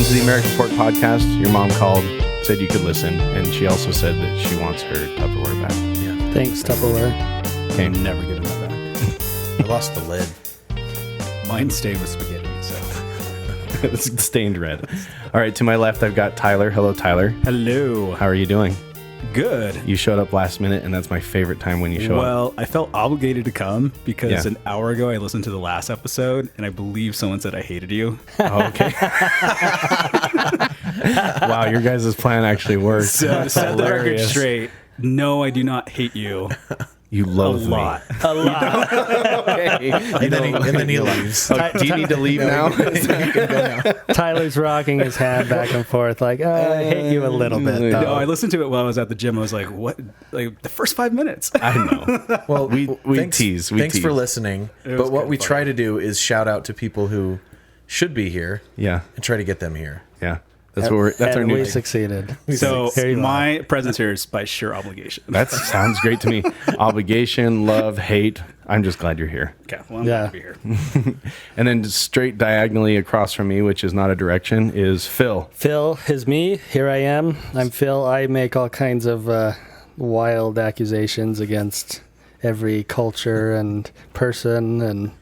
to the American Fork Podcast. Your mom called, said you could listen, and she also said that she wants her Tupperware back. Yeah. Thanks, Tupperware. Okay. I'm never giving that back. I lost the lid. Mine stayed with spaghetti, so. It's stained red. All right, to my left, I've got Tyler. Hello, Tyler. Hello. How are you doing? Good. You showed up last minute, and that's my favorite time when you show up. Well, I felt obligated to come because Yeah. an hour ago I listened to the last episode, and I believe someone said I hated you. Oh, okay. Wow, your guys' plan actually worked. So to set the record straight, no, I do not hate you. You A loathe me. lot. A lot. Okay. And then he leaves. Oh, do you need to leave now? Tyler's rocking his hand back and forth like, I hate you a little bit, though. No, I listened to it while I was at the gym. I was like, what? Like the first 5 minutes. I know. Well, We thanks, tease. Thanks for listening. was But what kinda we funny. try to do is shout out to people who should be here Yeah, and try to get them here. yeah. That's what we're. That's our And new. we succeeded. So Here you are. my presence here is by sheer obligation. That sounds great to me. Obligation, love, hate. I'm just glad you're here. Okay, well, I'm Yeah. glad to be here. And then straight diagonally across from me, which is not a direction, is Phil. Phil is me. Here I am. I'm Phil. I make all kinds of wild accusations against every culture and person. And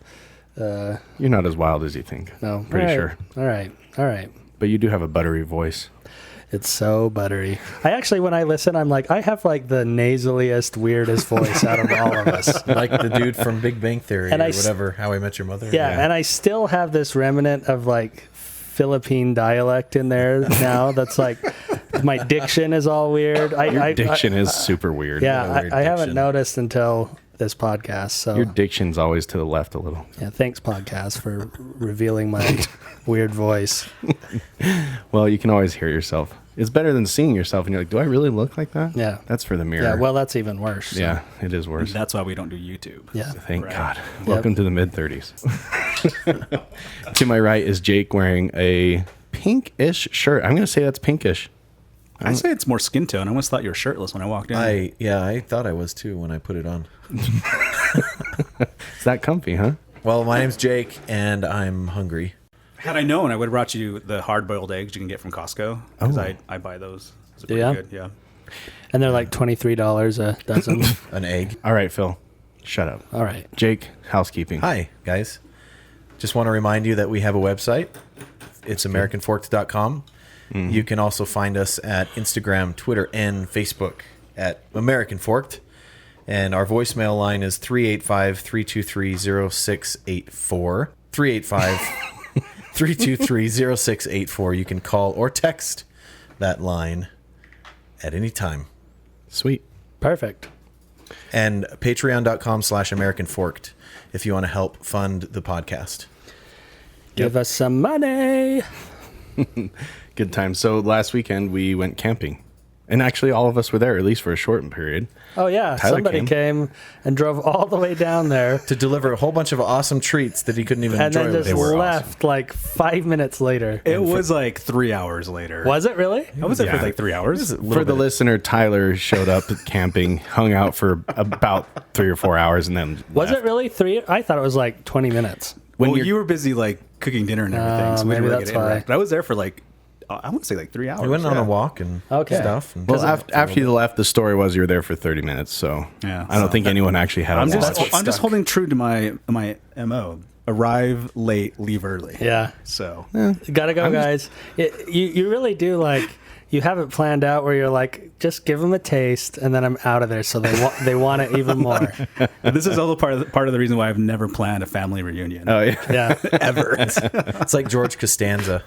You're not as wild as you think. no, Pretty all right. sure. All right. All right. But you do have a buttery voice. It's so buttery. I actually, when I listen, I'm like, I have like the nasaliest, weirdest voice out of all of us. Like the dude from Big Bang Theory And or I whatever, How I Met Your Mother. Yeah, and I still have this remnant of like Philippine dialect in there now. That's like my diction is all weird. Your diction is super weird. Yeah, What a weird I haven't diction. noticed until this podcast. So Your diction's always to the left a little. yeah, thanks podcast for revealing my weird voice. Well, you can always hear yourself. It's better than seeing yourself and you're like, do I really look like that? Yeah. That's for the mirror. Yeah, well, that's even worse. So. Yeah, it is worse. That's why we don't do YouTube. Yeah. Thank Right. God. Welcome to the mid-30s. To my right is Jake wearing a pinkish shirt. I'm going to say that's pinkish. I'd say it's more skin tone. I almost thought you were shirtless when I walked in. I thought I was too when I put it on. It's that comfy, huh? Well, my name's Jake and I'm hungry. Had I known, I would have brought you the hard-boiled eggs you can get from Costco. Because I buy those. Those are pretty ya? good, yeah. And they're like $23 a dozen. An egg. All right, Phil. Shut up. All right. Jake, housekeeping. Hi, guys. Just want to remind you that we have a website. It's AmericanForked.com. You can also find us at Instagram, Twitter, and Facebook at American Forked. And our voicemail line is 385-323-0684. 385-323-0684. You can call or text that line at any time. Sweet. Perfect. And patreon.com/American Forked if you want to help fund the podcast. Give us some money. Good time. So last weekend we went camping. And actually all of us were there, at least for a short period. Oh, yeah. Tyler Somebody came and drove all the way down there. To deliver a whole bunch of awesome treats that he couldn't even And enjoy. then just They were left like 5 minutes later. It was like 3 hours later. Was it really? I was there Yeah. for like 3 hours. For the listener, Tyler showed up camping, hung out for about 3 or 4 hours, and then Was left. it really 3? I thought it was like 20 minutes. When Well, you're- you were busy like cooking dinner and everything, so we maybe didn't really that's get to why. interact. But I was there for like, I want to say like 3 hours. We went on yeah. a walk and Okay. stuff. And Well, after you left, the story was you were there for 30 minutes, so Yeah, I don't so think anyone actually had a I'm watch. just holding true to my MO. Arrive late, leave early. Yeah. So Gotta go, guys. You really do like, you have it planned out where you're like, just give them a taste and then I'm out of there. So they want it even more. this is also part of the reason why I've never planned a family reunion Oh, yeah. Yeah. ever. it's like George Costanza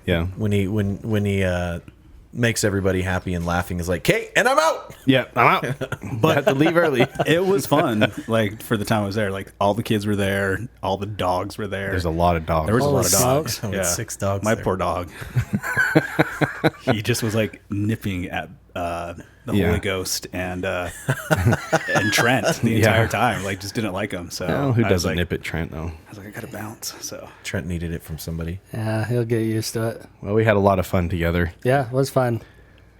Yeah. when he makes everybody happy and laughing is like, "Okay, and I'm out." Yeah, I'm out. But I had to leave early. It was fun. Like for the time I was there, like all the kids were there, all the dogs were there. There's a lot of dogs. There was a Holy lot of dogs. smokes. I had 6 dogs My there. poor dog. He just was like nipping at the Yeah. Holy Ghost and Trent the entire time. Like just didn't like him. So Well, who I was doesn't like, nip at Trent, though? I was like, I gotta bounce. So Trent needed it from somebody. Yeah. He'll get used to it. Well, we had a lot of fun together. Yeah. It was fun.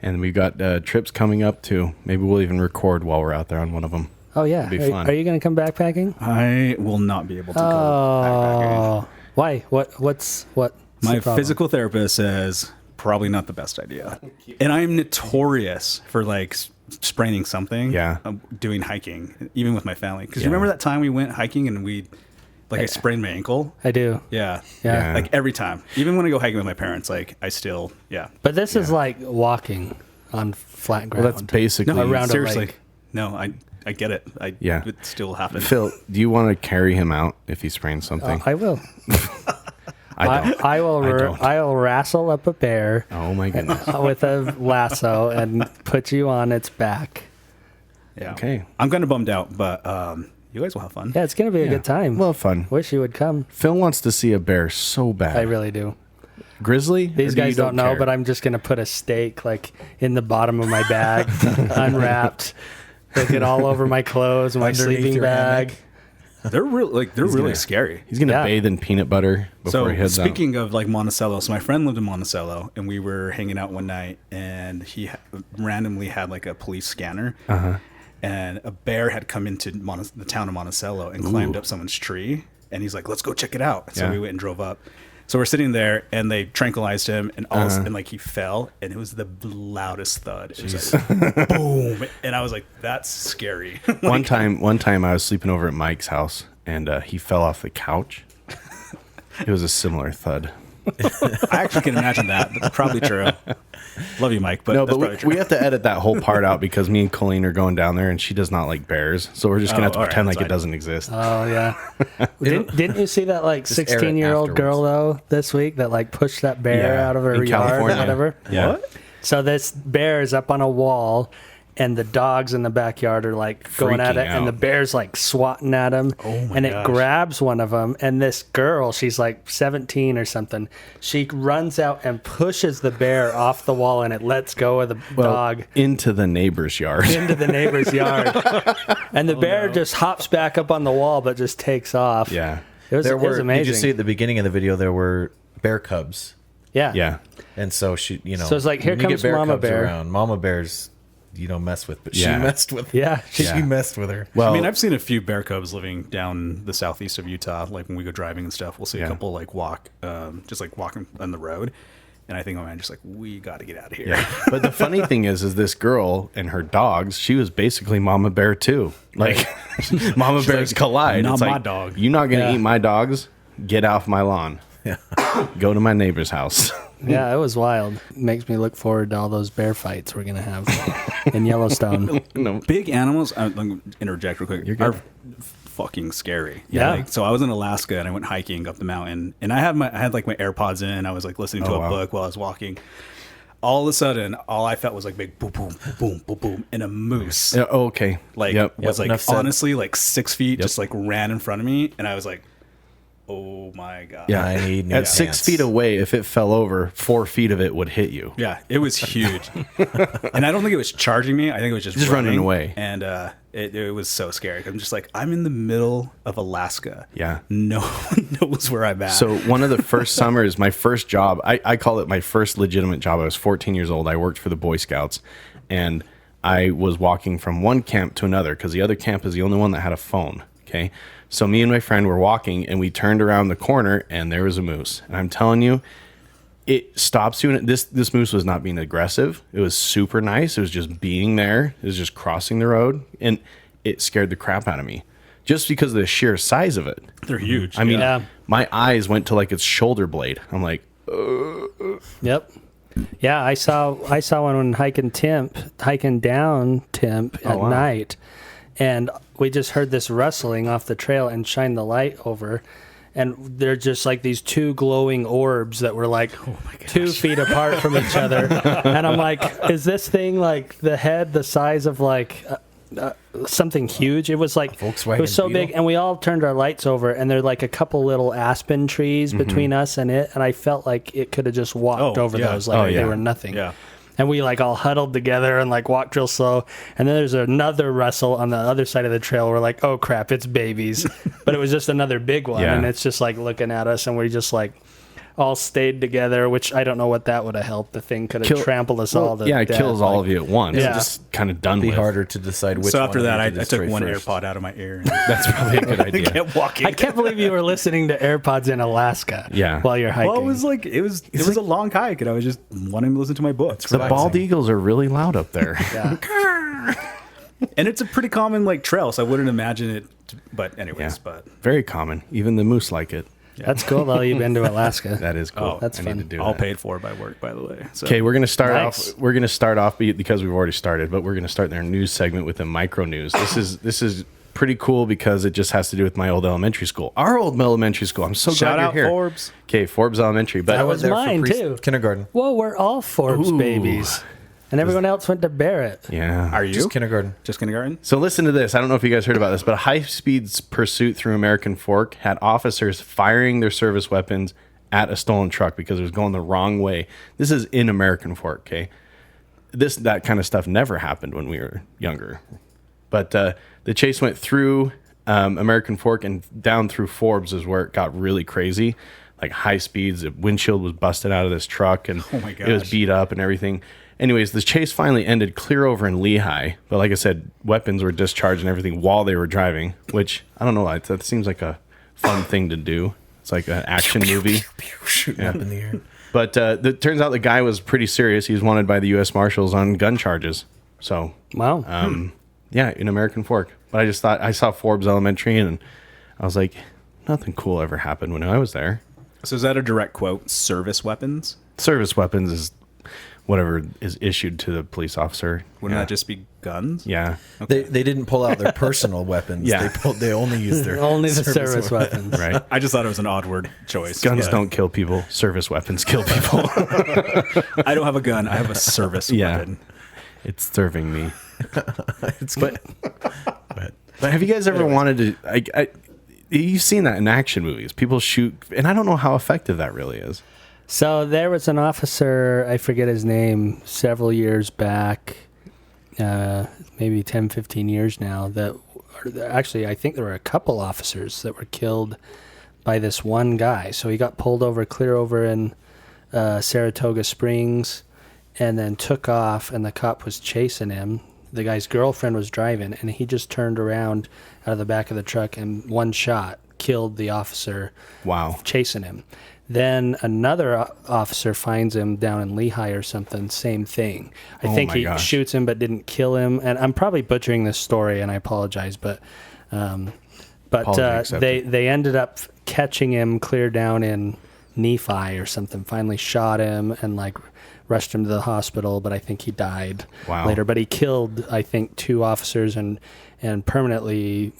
And we've got trips coming up, too. Maybe we'll even record while we're out there on one of them. Oh, yeah. It'll be fun. Are you going to come backpacking? I will not be able to go backpacking. Oh. Why? What? My the problem. physical therapist says probably not the best idea. And I'm notorious for like spraining something. Yeah. Doing hiking, even with my family. Because you remember that time we went hiking and I sprained my ankle? I do. Yeah. Yeah. Like every time. Even when I go hiking with my parents, like I still, But this is like walking on flat ground. Well, that's basically No, around a seriously. lake. No, I get it. Yeah. It still happens. Phil, do you want to carry him out if he sprains something? I will. I don't. I will. I don't. I will wrestle up a bear Oh my goodness. with a lasso and put you on its back. Yeah. Okay. I'm kind of bummed out, but you guys will have fun. Yeah, it's gonna be a good time. Well, fun. Wish you would come. Phil wants to see a bear so bad. I really do. Grizzly? These Or do you guys don't know, care? but I'm just gonna put a steak like in the bottom of my bag, unwrapped. They'll get all over my clothes and my Underneath sleeping your bag. They're really gonna- scary. He's gonna Yeah. bathe in peanut butter before So he heads out. speaking of like Monticello, so my friend lived in Monticello, and we were hanging out one night, and he randomly had like a police scanner, and a bear had come into the town of Monticello and climbed up someone's tree, and he's like, "Let's go check it out." So Yeah. we went and drove up. So we're sitting there, and they tranquilized him, and and like he fell, and it was the loudest thud. It was like, boom, and I was like, "That's scary." One time I was sleeping over at Mike's house and he fell off the couch. It was a similar thud. I actually can imagine that. That's probably true. Love you, Mike, but No, that's but probably true. we have to edit that whole part out because me and Colleen are going down there and she does not like bears. So we're just going to have to all right, pretend that's like it fine. doesn't exist. Oh yeah. didn't you see that like Just air it 16-year-old girl afterwards. though this week that like pushed that bear Yeah, out of her in yard California. or whatever? Yeah. What? So this bear is up on a wall, and the dogs in the backyard are like going at Freaking it, and the out. bear's like swatting at him, and it gosh. grabs one of them. And this girl, she's like 17 or something, she runs out and pushes the bear off the wall, and it lets go of the dog Into the neighbor's yard. into the neighbor's yard, and the bear just hops back up on the wall, but just takes off. Yeah. it was, There it was were. amazing. Did you see at the beginning of the video? There were bear cubs, Yeah, Yeah. and so she, So it's like, here when you comes get Mama cubs Bear. around. Mama bears, you don't mess with, but Yeah. she messed with. Yeah. she Yeah. messed with her. Well, I mean, I've seen a few bear cubs living down the southeast of Utah. Like when we go driving and stuff, we'll see a Yeah. couple like just like walking on the road. And I think, oh man, just like, we got to get out of here. yeah. But the funny thing is this girl and her dogs, she was basically Mama Bear too. Like, Mama Bears like, collide. "Not It's my like, dog." You're not going to Yeah. eat my dogs? Get off my lawn. Yeah. Go to my neighbor's house. Yeah, it was wild. Makes me look forward to all those bear fights we're gonna have in Yellowstone. No. Big animals, let me interject real quick, You're good. are fucking scary. Yeah. Like, so I was in Alaska and I went hiking up the mountain, and I had like my AirPods in. I was like listening to Oh, a wow. book while I was walking. All of a sudden, all I felt was like big boom, boom, boom, boom, boom, boom, and a moose. Yeah, oh, okay. Like Yep. was like enough said. honestly like 6 feet, just like ran in front of me, and I was like, "Oh my god!" Yeah. I need new At 6 pants. feet away, if it fell over, 4 feet of it would hit you. Yeah, it was huge, and I don't think it was charging me. I think it was just running away. and it was so scary. I'm just like, I'm in the middle of Alaska. Yeah. No one knows where I'm at. So one of the first summers, my first job, I call it my first legitimate job. I was 14 years old. I worked for the Boy Scouts, and I was walking from one camp to another because the other camp is the only one that had a phone. Okay. So me and my friend were walking, and we turned around the corner, and there was a moose. And I'm telling you, it stops you. And this moose was not being aggressive. It was super nice. It was just being there. It was just crossing the road, and it scared the crap out of me just because of the sheer size of it. they're huge. I mean, Yeah. my eyes went to like its shoulder blade. I'm like, Yep. Yeah, I saw one when hiking down Temp at wow. night, and we just heard this rustling off the trail and shined the light over, and they're just like these two glowing orbs that were like 2 feet apart from each other, and I'm like, is this thing like the head the size of like something huge? It was like Volkswagen it was so Beetle? big, and we all turned our lights over, and there're like a couple little aspen trees between us and it, and I felt like it could have just walked Oh, over yeah. those like Oh, they yeah. were nothing. Yeah. And we like all huddled together and like walked real slow. And then there's another rustle on the other side of the trail. We're like, oh crap, it's babies. But it was just another big one. Yeah. And it's just like looking at us, and we're just like, all stayed together, which I don't know what that would have helped. The thing could have trampled us all to yeah, it death. kills all of you at once. Yeah. It's just kind of done Be with. harder to decide which. So after one that, you I did took destroy one first. AirPod out of my ear. That's probably a good idea. Kept walking. I can't believe you were listening to AirPods in Alaska. Yeah. While you're hiking. Well, it was a long hike, and I was just wanting to listen to my books. The bald eagles are really loud up there. And it's a pretty common like trail, so I wouldn't imagine it. But anyways, Yeah. but Very common. Even the moose like it. That's cool though. You've been to Alaska. That is cool. Oh, that's I fun. need to do all that. paid for by work, by the way. So. Okay, we're gonna start Nice. off. We're gonna start off because we've already started, but we're gonna start their news segment with the micro news. This is pretty cool because it just has to do with my old elementary school, our old elementary school. I'm so Shout glad out you're here. Forbes. Okay, Forbes Elementary, but That was there for mine, too. Kindergarten. Whoa, we're all Forbes Ooh. babies. And everyone else went to Barrett. yeah. Are you Just kindergarten. just kindergarten? So listen to this. I don't know if you guys heard about this, but a high-speed pursuit through American Fork had officers firing their service weapons at a stolen truck because it was going the wrong way. This is in American Fork, okay? That kind of stuff never happened when we were younger. But the chase went through American Fork and down through Forbes is where it got really crazy. Like high speeds, the windshield was busted out of this truck and Oh my it was gosh. beat up and everything. Anyways, the chase finally ended clear over in Lehigh. But like I said, weapons were discharged and everything while they were driving, which I don't know. That seems like a fun thing to do. It's like an action movie. Shooting up in the air. But it turns out the guy was pretty serious. He was wanted by the U.S. Marshals on gun charges. So, Wow. yeah, in American Fork. But I just thought, I saw Forbes Elementary and I was like, nothing cool ever happened when I was there. So is that a direct quote? Service weapons? Service weapons is whatever is issued to the police officer. Wouldn't yeah. that just be guns? Yeah. They didn't pull out their personal weapons. Yeah. They only used their Only the service weapons. Right. I just thought it was an odd word choice. Guns but don't kill people. Service weapons kill people. I don't have a gun. I have a service Yeah. weapon. It's serving me. It's good. But have you guys ever wanted to? You've seen that in action movies. People shoot, and I don't know how effective that really is. So there was an officer, I forget his name, several years back, maybe 10, 15 years now, that actually I think there were a couple officers that were killed by this one guy. So he got pulled over clear over in Saratoga Springs and then took off, and the cop was chasing him. The guy's girlfriend was driving, and he just turned around out of the back of the truck and one shot killed the officer Wow. chasing him. Then another officer finds him down in Lehigh or something, same thing. I Oh think my he gosh. shoots him but didn't kill him. And I'm probably butchering this story, and I apologize, but Apology accepted. they ended up catching him clear down in Nephi or something, finally shot him and like rushed him to the hospital, but I think he died Wow. later. But he killed, I think, 2 officers and permanently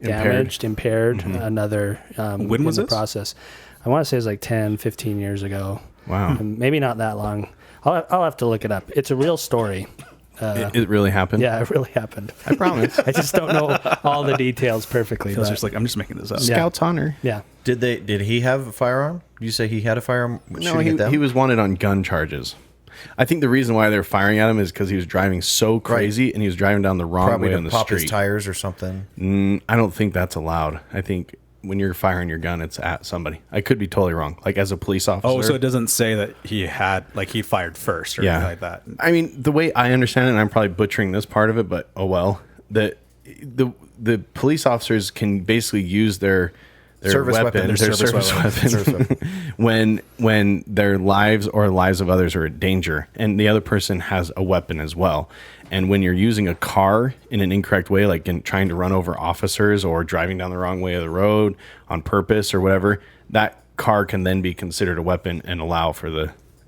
damaged, impaired another When was in the this? process. I want to say it was like 10, 15 years ago. Wow. Maybe not that long. I'll have to look it up. It's a real story. It really happened? Yeah, it really happened. I promise. I just don't know all the details perfectly. Feels But just like I'm just making this up. Yeah. Scout's honor. yeah. Did he have a firearm? You say he had a firearm? No, shooting at them? he was wanted on gun charges. I think the reason why they were firing at him is because he was driving so crazy and he was driving down the wrong probably way to on the pop his street. tires or something. I don't think that's allowed. I think when you're firing your gun, it's at somebody. I could be totally wrong. Like as a police officer. Oh, so it doesn't say that he fired first or Yeah. anything like that. I mean, the way I understand it, and I'm probably butchering this part of it, but oh well. The police officers can basically use their Service weapon. their service weapon, when their lives or lives of others are in danger, and the other person has a weapon as well. And when you're using a car in an incorrect way, like in trying to run over officers or driving down the wrong way of the road on purpose or whatever, that car can then be considered a weapon and allow for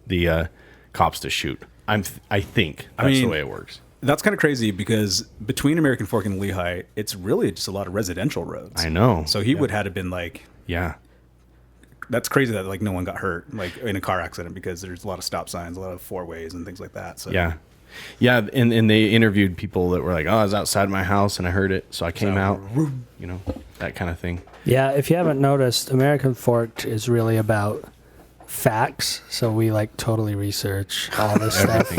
the cops to shoot. I think that's the mean, way it works. That's kind of crazy because between American Fork and Lehigh, it's really just a lot of residential roads. I know. So he would have been like, Yeah. that's crazy that like no one got hurt like in a car accident because there's a lot of stop signs, a lot of 4-ways and things like that. So Yeah. Yeah. And they interviewed people that were like, oh, I was outside my house and I heard it. So I came out, you know, that kind of thing. Yeah, if you haven't noticed, American Forked is really about facts. So we like totally research all this stuff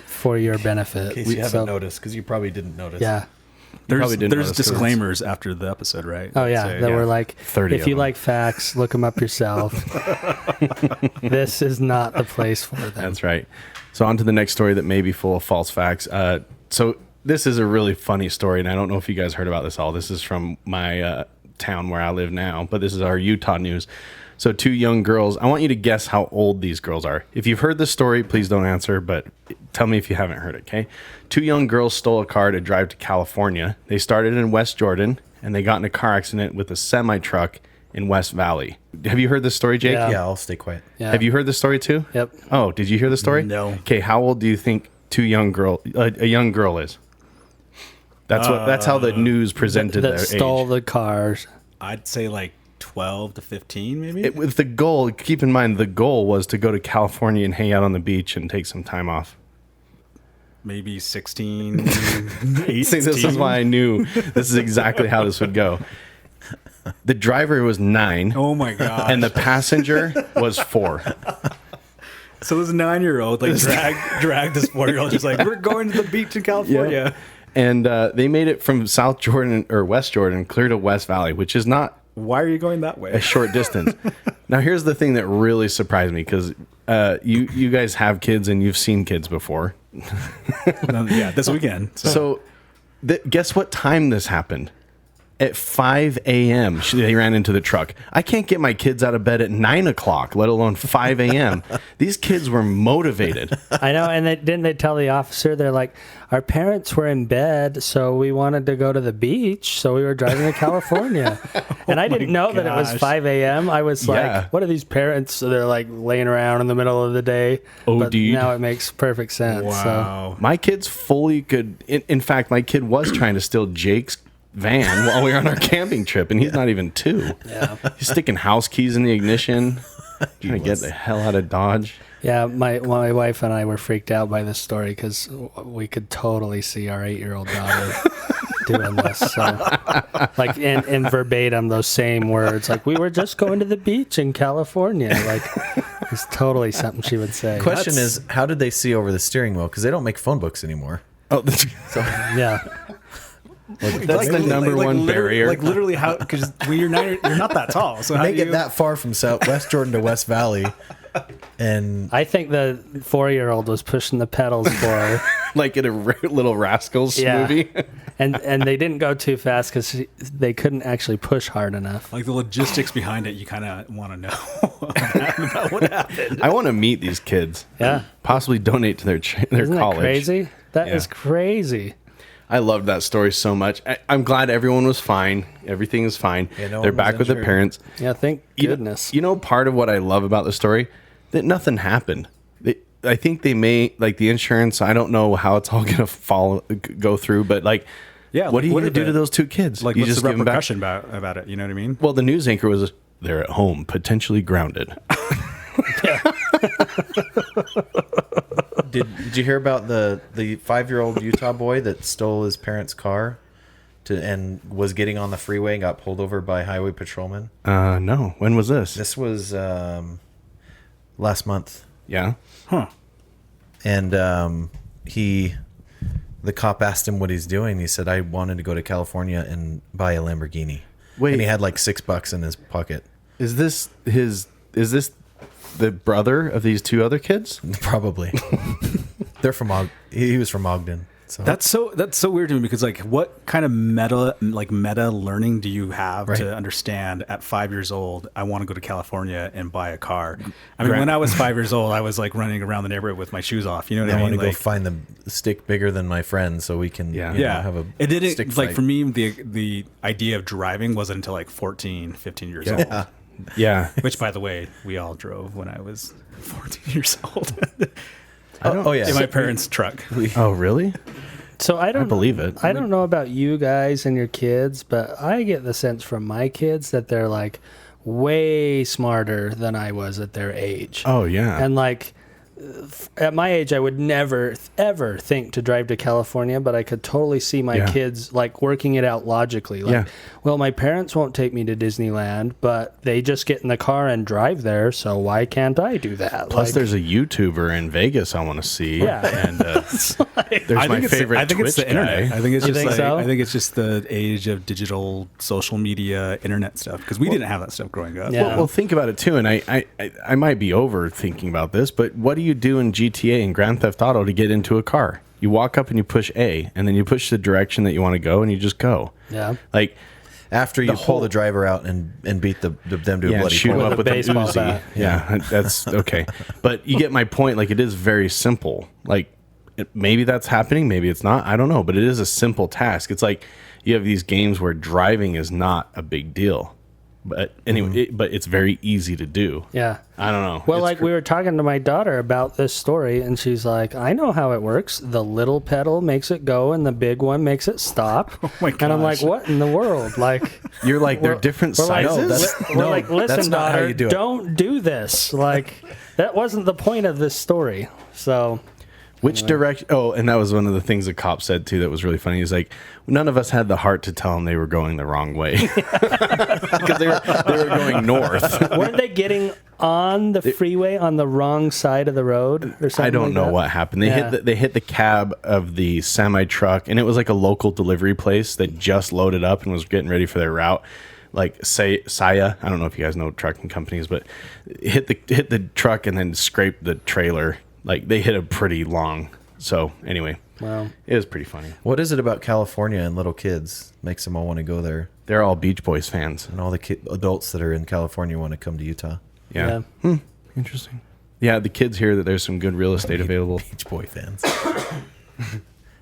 for your benefit. In case you haven't So, noticed, because you probably didn't notice. Yeah. probably didn't There's notice 'cause it's- disclaimers after the episode, right? Oh yeah, Say, that were like, 30 if of you them. like facts, look them up yourself. This is not the place for them. That's right. So on to the next story that may be full of false facts. So this is a really funny story, and I don't know if you guys heard about this all. This is from my town where I live now, but this is our Utah news. So two young girls. I want you to guess how old these girls are. If you've heard the story, please don't answer, but tell me if you haven't heard it, okay? Two young girls stole a car to drive to California. They started in West Jordan, and they got in a car accident with a semi-truck in West Valley. Have you heard this story, Jake? Yeah. Yeah, I'll stay quiet. Yeah. Have you heard this story too? Yep. Oh, did you hear the story? No. Okay, how old do you think a young girl is? That's how the news presented That their stole age. the cars. I'd say like 12 to 15, maybe. With the goal, keep in mind, the goal was to go to California and hang out on the beach and take some time off. Maybe 16, 18. See, this is why I knew this is exactly how this would go. The driver was 9, Oh my god! and the passenger was 4. So this 9-year-old like dragged this 4-year-old, just like, we're going to the beach in California. And they made it from South Jordan or West Jordan clear to West Valley, which is not Why are you going that a way? short distance. Now, here's the thing that really surprised me because you guys have kids and you've seen kids before. Yeah, this weekend. So, guess what time this happened? At 5 a.m., they ran into the truck. I can't get my kids out of bed at 9 o'clock, let alone 5 a.m. These kids were motivated. I know, and didn't they tell the officer? They're like, our parents were in bed, so we wanted to go to the beach, so we were driving to California. And I didn't know that it was gosh. 5 a.m. I was Yeah. like, what are these parents? So they're like laying around in the middle of the day. But OD'd. now it makes perfect sense. So. Wow. My kids fully could. In fact, my kid was trying to steal Jake's van while we were on our camping trip, and he's not even 2. Yeah. He's sticking house keys in the ignition, trying to get the hell out of Dodge. Yeah, my wife and I were freaked out by this story because we could totally see our 8-year-old daughter doing this. So, like, in verbatim, those same words. Like, we were just going to the beach in California. Like, it's totally something she would say. Question is, how did they see over the steering wheel? Because they don't make phone books anymore. Oh, Yeah. that's the number one barrier. Like literally, how? Because when you're 9, you're not that tall. So how They do get you, that far from West Jordan to West Valley, and I think the 4-year-old was pushing the pedals for her. like in a Little Rascals Yeah. movie. And they didn't go too fast because they couldn't actually push hard enough. like the logistics behind it? You kind of want to know about what happened. I want to meet these kids. Yeah. Possibly donate to their Isn't college. that crazy? That Yeah. is crazy. I loved that story so much. I'm glad everyone was fine. Everything is fine. Yeah, no They're one was back with their injured. parents. Yeah, thank You know- goodness. You know, part of what I love about the story that nothing happened. I think they may like the insurance. I don't know how it's all going to go through, but like, Yeah, what are you what going to are do to the- those 2 kids? Like, you what's the give 'em back? repercussion about it? You know what I mean? Well, the news anchor was they're at home, potentially grounded. did you hear about the 5-year-old Utah boy that stole his parents' car and was getting on the freeway and got pulled over by highway patrolmen? No. When was this? This was last month, Yeah. Huh. and the cop asked him what he's doing. He said, "I wanted to go to California and buy a Lamborghini." Wait. And he had like $6 in his pocket. Is this the brother of these 2 other kids? Probably. They're from he was from Ogden. So That's so weird to me because like what kind of meta learning do you have Right. to understand at 5 years old? I want to go to California and buy a car. I mean, when I was 5 years old, I was like running around the neighborhood with my shoes off. You know what I I want mean? to go Like, find the stick bigger than my friend so we can Yeah. you know, yeah, have a it didn't stick like fight. for me. The idea of driving wasn't until like 14, 15 years old. Yeah. Yeah. Which, by the way, we all drove when I was 14 years old Oh yeah. in my parents' truck. Oh, really? So I don't believe it. I don't know about you guys and your kids, but I get the sense from my kids that they're like way smarter than I was at their age. Oh, yeah. And like at my age, I would never, ever think to drive to California, but I could totally see my kids like working it out logically. Like, well, my parents won't take me to Disneyland, but they just get in the car and drive there, so why can't I do that? Plus, like, there's a YouTuber in Vegas I want to see. Yeah. And there's my favorite I think Twitch it's the internet. guy. I think it's You just think like, so? I think it's just the age of digital social media, internet stuff. Because we didn't have that stuff growing up. Yeah. Well, think about it too, and I might be overthinking about this, but what do you do in GTA and Grand Theft Auto to get into a car? You walk up and you push A, and then you push the direction that you want to go, and you just go. Yeah. Like, After you pull whole- the driver out and beat them to a yeah, bloody shoot pulp. him up With with a an baseball Uzi. bat. Yeah, that's okay. But you get my point. Like, it is very simple. Like, maybe that's happening, maybe it's not. I don't know, but it is a simple task. It's like you have these games where driving is not a big deal, but anyway, but it's very easy to do. Yeah. I don't know. Well, It's like we were talking to my daughter about this story, and she's like, I know how it works. The little pedal makes it go, and the big one makes it stop. Oh my And I'm like, gosh. what in the world? Like, You're like, they're different we're like, sizes. we're like, listen, that's not how daughter, you do it." don't do this. Like, that wasn't the point of this story. So, Which direction? Oh, and that was one of the things the cop said too that was really funny. He's like, none of us had the heart to tell them they were going the wrong way because they were going north. weren't they getting on the freeway on the wrong side of the road or something? I don't like know that? what happened. They Yeah. they hit the cab of the semi truck, and it was like a local delivery place that just loaded up and was getting ready for their route. Like Saya, I don't know if you guys know trucking companies, but hit the truck and then scraped the trailer. Like, they hit it pretty long. So anyway, Wow. it was pretty funny. What is it about California and little kids makes them all want to go there? They're all Beach Boys fans. And all the adults that are in California want to come to Utah. Yeah. Interesting. Yeah, the kids hear that there's some good real estate available. Beach Boy fans.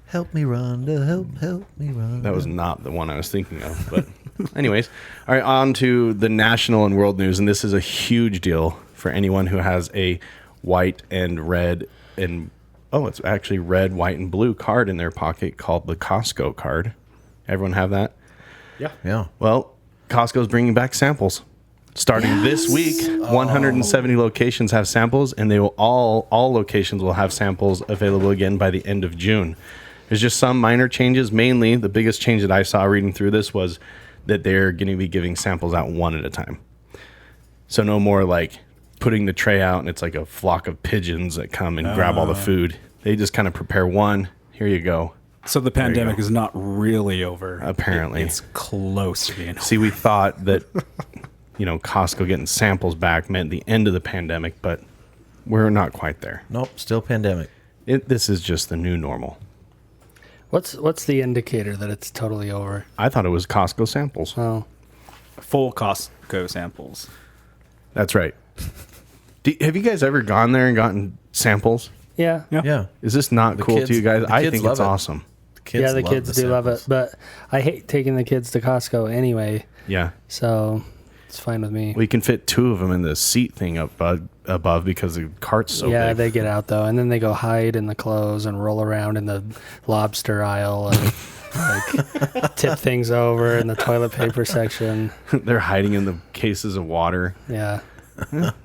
Help me, Rhonda. Help me, Rhonda. That was not the one I was thinking of. But anyways, all right, on to the national and world news. And this is a huge deal for anyone who has a white and red and, oh, it's actually red, white, and blue card in their pocket called the Costco card. Everyone have that? Yeah. Well, Costco's bringing back samples. Starting this week, 170 locations have samples, and they will all locations will have samples available again by the end of June. There's just some minor changes. Mainly, the biggest change that I saw reading through this was that they're going to be giving samples out one at a time. So no more like putting the tray out and it's like a flock of pigeons that come and grab all the food. They just kind of prepare one. Here you go. So the pandemic is not really over. Apparently. It's close to being over. See, we thought that, Costco getting samples back meant the end of the pandemic, but we're not quite there. Nope, still pandemic. This is just the new normal. What's the indicator that it's totally over? I thought it was Costco samples. Oh, Full Costco samples. That's right. Have you guys ever gone there and gotten samples? yeah. Yeah. Is this not cool kids- to you guys? the I kids think love it's it. awesome. The kids Yeah, the love kids do love it, samples. but I hate taking the kids to Costco anyway, Yeah. so it's fine with me. We can fit two of them in the seat thing up above because the cart's so Yeah, big. they get out though, and then they go hide in the clothes and roll around in the lobster aisle and like tip things over in the toilet paper section. They're hiding in the cases of water. Yeah,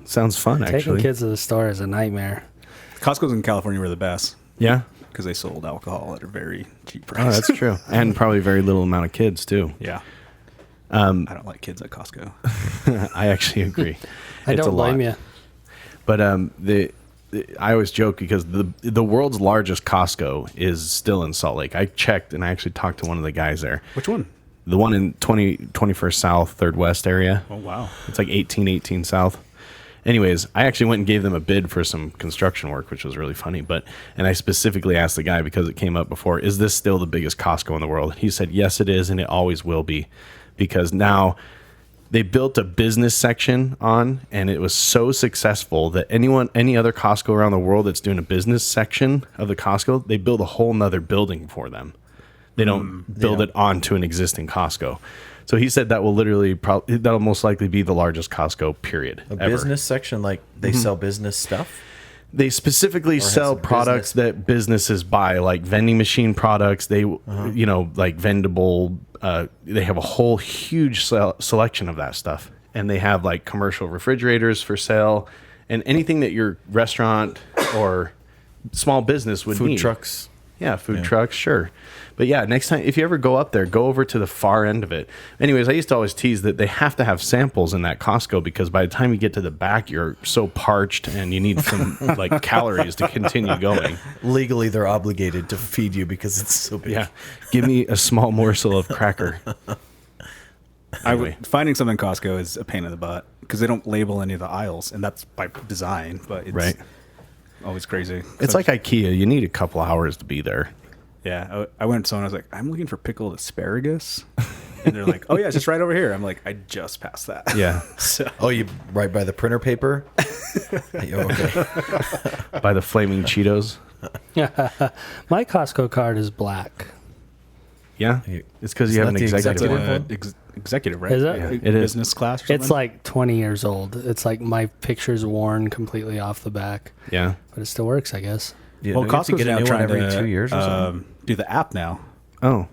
Sounds fun, taking actually. kids to the store is a nightmare. Costco's in California were the best Yeah. because they sold alcohol at a very cheap price. Oh, that's true. And probably very little amount of kids, too. Yeah. I don't like kids at Costco. I actually agree. I It's don't a lot. blame you. But I always joke because the world's largest Costco is still in Salt Lake. I checked and I actually talked to one of the guys there. Which one? The one in 21st South, 3rd West area. Oh, wow. It's like 1818 South. Anyways, I actually went and gave them a bid for some construction work, which was really funny. And I specifically asked the guy because it came up before, is this still the biggest Costco in the world? He said, yes, it is. And it always will be, because now they built a business section on, and it was so successful that any other Costco around the world that's doing a business section of the Costco, they build a whole nother building for them. They don't build it onto an existing Costco. So he said that will literally that'll most likely be the largest Costco period A ever. business section, like they sell business stuff. They specifically sell some products that businesses buy, like vending machine products. They, like vendable. They have a whole huge selection of that stuff, and they have like commercial refrigerators for sale, and anything that your restaurant or small business would Food need. trucks. Yeah, food trucks, sure. But yeah, next time, if you ever go up there, go over to the far end of it. Anyways, I used to always tease that they have to have samples in that Costco because by the time you get to the back, you're so parched and you need some like calories to continue going. Legally, they're obligated to feed you because it's so big. Yeah. Give me a small morsel of cracker. Anyway. Finding something in Costco is a pain in the butt because they don't label any of the aisles, and that's by design. But it's Right. always crazy. It's like IKEA. You need a couple hours to be there. Yeah, I went to someone. I was like, I'm looking for pickled asparagus, and they're like, oh yeah, it's just right over here. I'm like, I just passed that. Yeah. So Oh, you right by the printer paper? Okay. By the flaming Cheetos. My Costco card is black. Yeah. It's because you have an that the executive executive one. one? executive, right? Is it? Yeah, Like it is. business class. Or something? It's like 20 years old. It's like my picture's worn completely off the back, Yeah. but it still works, I guess. Yeah, well, don't you have to Costco's get a now new one trying every to 2 years or something. do the app now. Oh,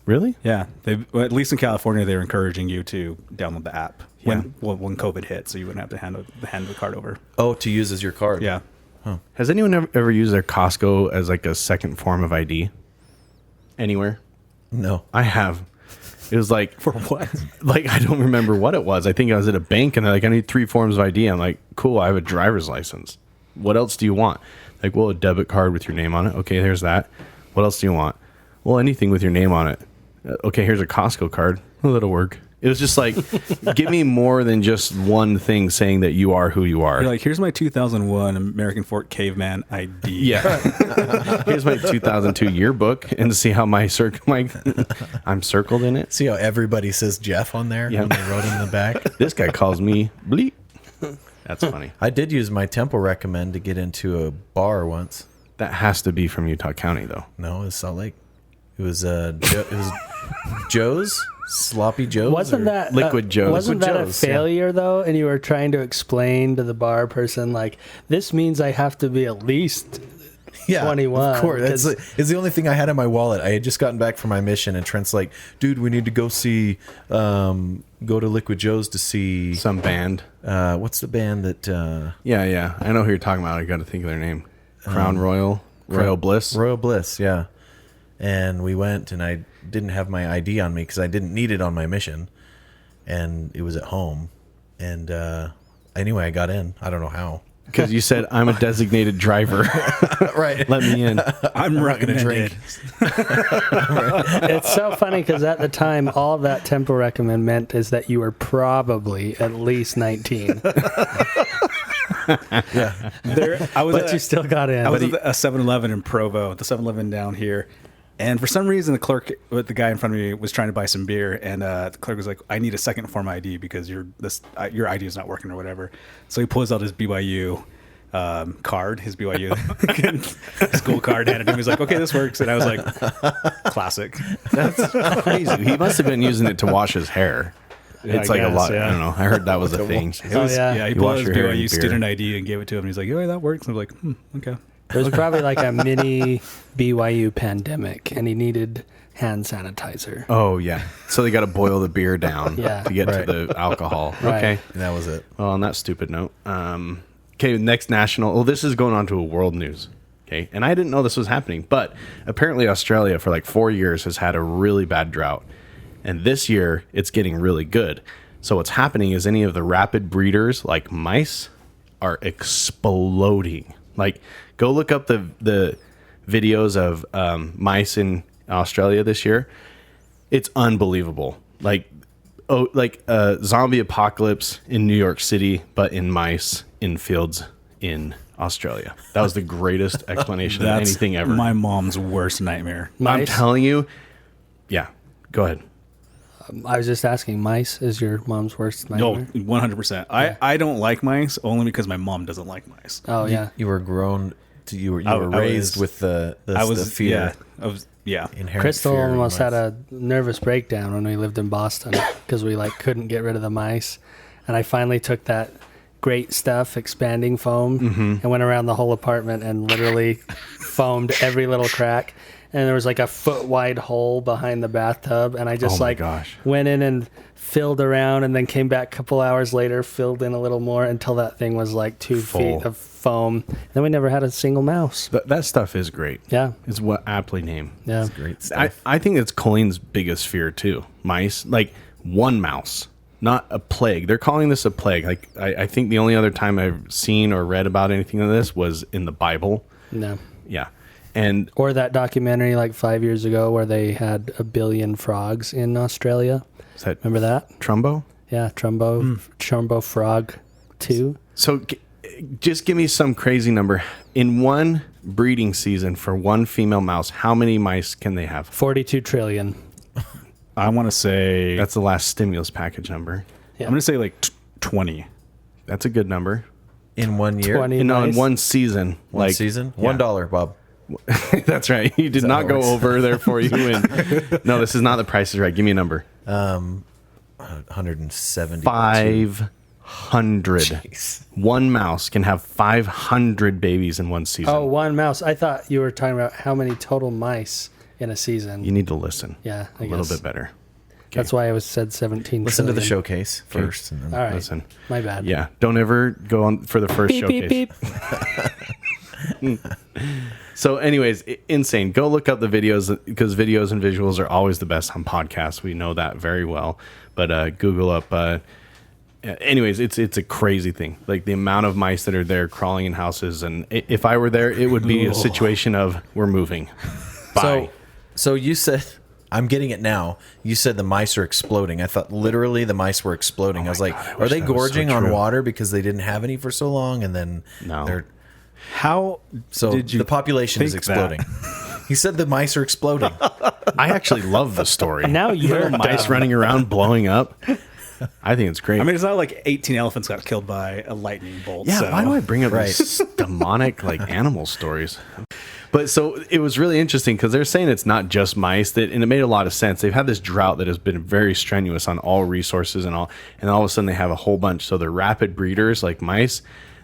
really? Yeah, well, at least in California, they're encouraging you to download the app when COVID hit, so you wouldn't have to hand the card over. Oh, to use as your card. Yeah, Has anyone ever used their Costco as like a second form of ID? Anywhere? No. I have. It was like, for what? like, I don't remember what it was. I think I was at a bank and they're like, I need 3 forms of ID. I'm like, cool, I have a driver's license. What else do you want? Like, well, a debit card with your name on it. Okay, there's that. What else do you want? Well, anything with your name on it. Okay, here's a Costco card. Well, that'll work. It was just like, give me more than just one thing saying that you are who you are. You're like, here's my 2001 American Fork Caveman ID. Yeah. Here's my 2002 yearbook and see how I'm circled in it. See how everybody says Jeff on there Yeah. when they wrote in the back? This guy calls me Bleep. That's funny. I did use my Temple recommend to get into a bar once. That has to be from Utah County, though. No, it was Salt Lake. It was it was Joe's, Sloppy Joe's. Wasn't that Liquid Joe's. Wasn't Liquid that Joe's, a failure though? And you were trying to explain to the bar person like, this means I have to be at least 21, Of course, because- it's the only thing I had in my wallet. I had just gotten back from my mission, and Trent's like, "Dude, we need to go go to Liquid Joe's to see Some band. what's the band that Yeah. I know who you're talking about. I got to think of their name. Crown Royal. Royal Bliss. Royal Bliss, yeah." And we went, and I didn't have my ID on me because I didn't need it on my mission, and it was at home. And anyway, I got in. I don't know how. Because you said, I'm a designated driver. Right. Let me in. I'm not gonna drink. It's so funny because at the time, all that Temple recommend meant is that you were probably at least 19, Yeah. I was but you still got in. I was at a 7-Eleven in Provo, the 7-Eleven down here. And for some reason, the guy in front of me was trying to buy some beer, and the clerk was like, "I need a second form ID because your ID is not working or whatever." So he pulls out his BYU card, his BYU school card, handed him. He's like, "Okay, this works," and I was like, "Classic." That's crazy. He must have been using it to wash his hair. It's I like a guess, lot. yeah. I don't know. I heard that was a thing. Oh, yeah. Yeah, he You pulled wash out his your hair in BYU beer. student ID and gave it to him. And he's like, "Oh, that works." And I was like, "Okay." It was probably like a mini BYU pandemic, and he needed hand sanitizer. Oh, yeah. So they got to boil the beer down Yeah. to get Right. to the alcohol. Right. Okay. And that was it. Well, on that stupid note, okay, next national. Well, this is going on to a world news. Okay, and I didn't know this was happening, but apparently Australia for like 4 years has had a really bad drought, and this year it's getting really good. So what's happening is any of the rapid breeders like mice are exploding. Like, go look up the videos of mice in Australia this year. It's unbelievable. Like a zombie apocalypse in New York City, but in mice in fields in Australia. That was the greatest explanation of That's anything ever. my mom's worst nightmare. I'm Mice? telling you. Yeah, go ahead. I was just asking, mice is your mom's worst No, nightmare? 100%. I don't like mice only because my mom doesn't like mice. Oh, yeah. You were grown. You were I raised was- with the I was the fear. yeah. Inherent Crystal fear of almost mice. had a nervous breakdown when we lived in Boston because we couldn't get rid of the mice. And I finally took that great stuff, expanding foam, and went around the whole apartment and literally foamed every little crack. and there was like a foot wide hole behind the bathtub, and I just Oh my gosh. went in and filled around, and then came back a couple hours later, filled in a little more until that thing was like 2 Full. feet of foam. Then we never had a single mouse. That stuff is great. Yeah, It's what aptly named. yeah. Great stuff. I think it's Colleen's biggest fear too. Mice, like one mouse, not a plague. They're calling this a plague. Like I think the only other time I've seen or read about anything of this was in the Bible. No. Yeah, and Or that documentary like 5 years ago where they had 1 billion frogs in Australia. is that Remember that? Trumbo? Yeah, Trumbo Frog 2. So just give me some crazy number. In one breeding season for one female mouse, how many mice can they have? 42 trillion. I want to say That's the last stimulus package number. Yeah. I'm going to say like 20. That's a good number. In 1 year, 20 In mice. one season. one like season, yeah. $1, Bob. That's right. You did that not how it go works? over there for you. No, this is not the Price is Right. Give me a number. 170. 500. Jeez. One mouse can have 500 babies in one season. Oh, one mouse. I thought you were talking about how many total mice in a season. You need to listen. Yeah, a I little guess. bit better. That's why I was said 17 Listen to the trillion. showcase first. And then All right. Listen. My bad. Yeah, don't ever go on for the first Beep, showcase. beep, beep. So, anyways, insane. Go look up the videos because videos and visuals are always the best on podcasts. We know that very well. But Google up. Anyways, it's a crazy thing. Like the amount of mice that are there crawling in houses, and if I were there, it would be a situation of we're moving. Bye. So you said, I'm getting it now. You said the mice are exploding. I thought literally the mice were exploding. I was like, God, I are wish they that was so gorging on true. water because they didn't have any for so long? And then No. they're How so did you the population is think that? exploding. He said the mice are exploding. I actually love the story. Now you're mice running around blowing up. I think it's great. I mean, it's not like 18 elephants got killed by a lightning bolt. yeah, so. why do I bring up Right. these demonic like animal stories? But so it was really interesting because they're saying it's not just mice that, and it made a lot of sense. They've had this drought that has been very strenuous on all resources and all of a sudden they have a whole bunch. So they're rapid breeders like mice.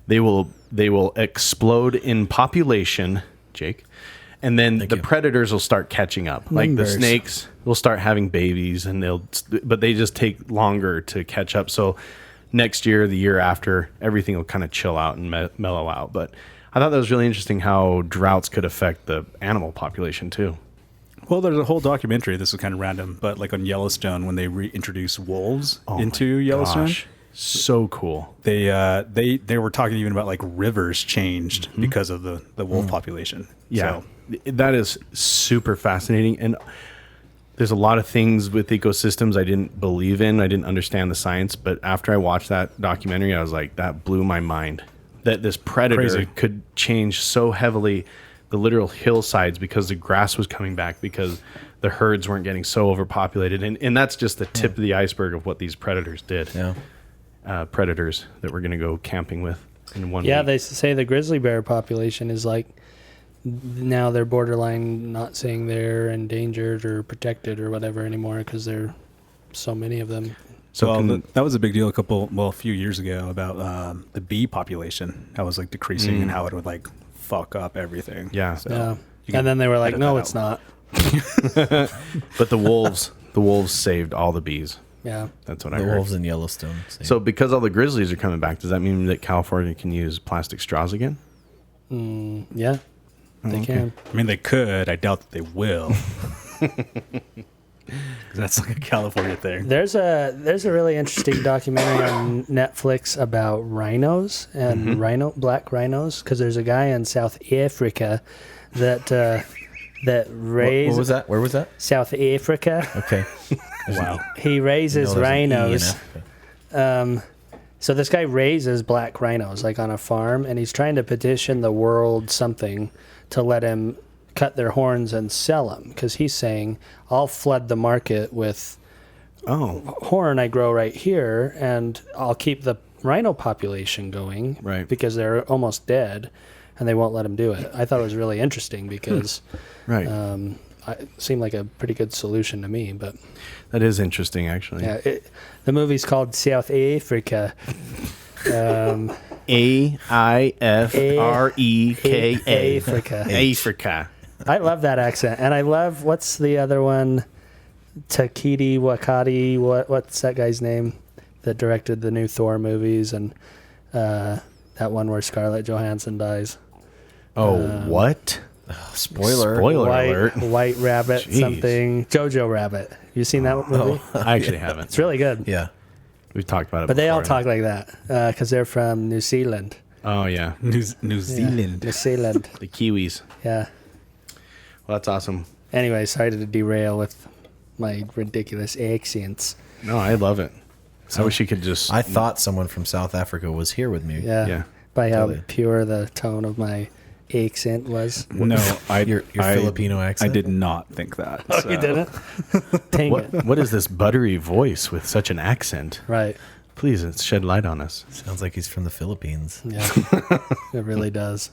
They will explode in population, Jake, and then the predators will start catching up. Like the Numbers. snakes will start having babies, and but they just take longer to catch up. So next year, the year after, everything will kind of chill out and mellow out. But I thought that was really interesting how droughts could affect the animal population too. Well, there's a whole documentary. This is kind of random, but like on Yellowstone, when they reintroduced wolves Oh into my Yellowstone, gosh. So cool. they were talking even about like rivers changed because of the wolf population. Yeah, So, that is super fascinating. And there's a lot of things with ecosystems I didn't believe in. I didn't understand the science. But after I watched that documentary, I was like, that blew my mind. That this predator Crazy. could change so heavily the literal hillsides because the grass was coming back because the herds weren't getting so overpopulated. And that's just the tip of the iceberg of what these predators did. Yeah. Predators that we're going to go camping with in one Yeah, week. they say the grizzly bear population is like now they're borderline not saying they're endangered or protected or whatever anymore because there are so many of them. So well, that was a big deal a few years ago about the bee population. That was like decreasing and how it would like fuck up everything. Yeah. So Yeah. you can And then they were like, edit no, that it's out. not. But the wolves saved all the bees. Yeah. That's what I The heard. wolves in Yellowstone. Same. So because all the grizzlies are coming back, does that mean that California can use plastic straws again? Yeah. They can. I mean, they could. I doubt that they will. 'Cause that's like a California thing. There's a really interesting documentary on Netflix about rhinos and black rhinos because there's a guy in South Africa that raised what was that? Where was that? South Africa. Okay. Wow. He raises No, there's an E in rhinos. Africa. So this guy raises black rhinos like on a farm, and he's trying to petition the world something to let him cut their horns and sell them because he's saying I'll flood the market with Oh, horn I grow right here, and I'll keep the rhino population going, Right. Because they're almost dead, and they won't let him do it. I thought it was really interesting because right. it seemed like a pretty good solution to me. But That is interesting, actually. yeah, the movie's called South Africa. AIFREKA. Africa. Africa. I love that accent, and I love what's the other one? Takiti Wakati. What's that guy's name? That directed the new Thor movies and that one where Scarlett Johansson dies. Oh, what? Spoiler. Spoiler alert. White Rabbit Jeez. something. Jojo Rabbit. You seen that movie? I actually haven't. It's really good. Yeah. We've talked about it But they all before. talk like that because they're from New Zealand. Oh, yeah. New Yeah, Zealand. New Zealand. The Kiwis. Yeah. Well, that's awesome. Anyway, sorry to derail with my ridiculous accents. No, I love it. I wish you could just... I thought someone from South Africa was here with me. Yeah. Yeah. By how Totally. pure the tone of my accent was. No, Your Filipino I accent? did not think that. Oh, you so. didn't? Dang it. What is this buttery voice with such an accent? Right. Please, shed light on us. Sounds like he's from the Philippines. Yeah. It really does.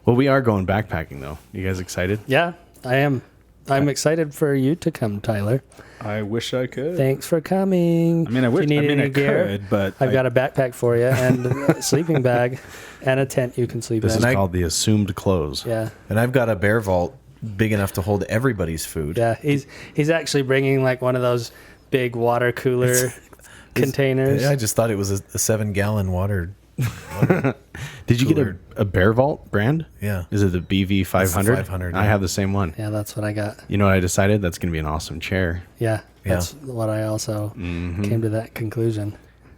Well, we are going backpacking, though. You guys excited? Yeah, I am. I'm excited for you to come, Tyler. I wish I could. Thanks for coming. I mean, I wish. If you need I mean, any I gear, could, but I've got a backpack for you and a sleeping bag and a tent you can sleep This in. is I- called the assumed close. Yeah. And I've got a bear vault big enough to hold everybody's food. Yeah. He's actually bringing like one of those big water cooler containers. I just thought it was a 7-gallon water. Did you Cooler. get a Bear Vault brand? Yeah. Is it the BV 500? 500, I yeah. have the same one. Yeah, that's what I got. You know what I decided? That's going to be an awesome chair. Yeah. That's what I also came to that conclusion.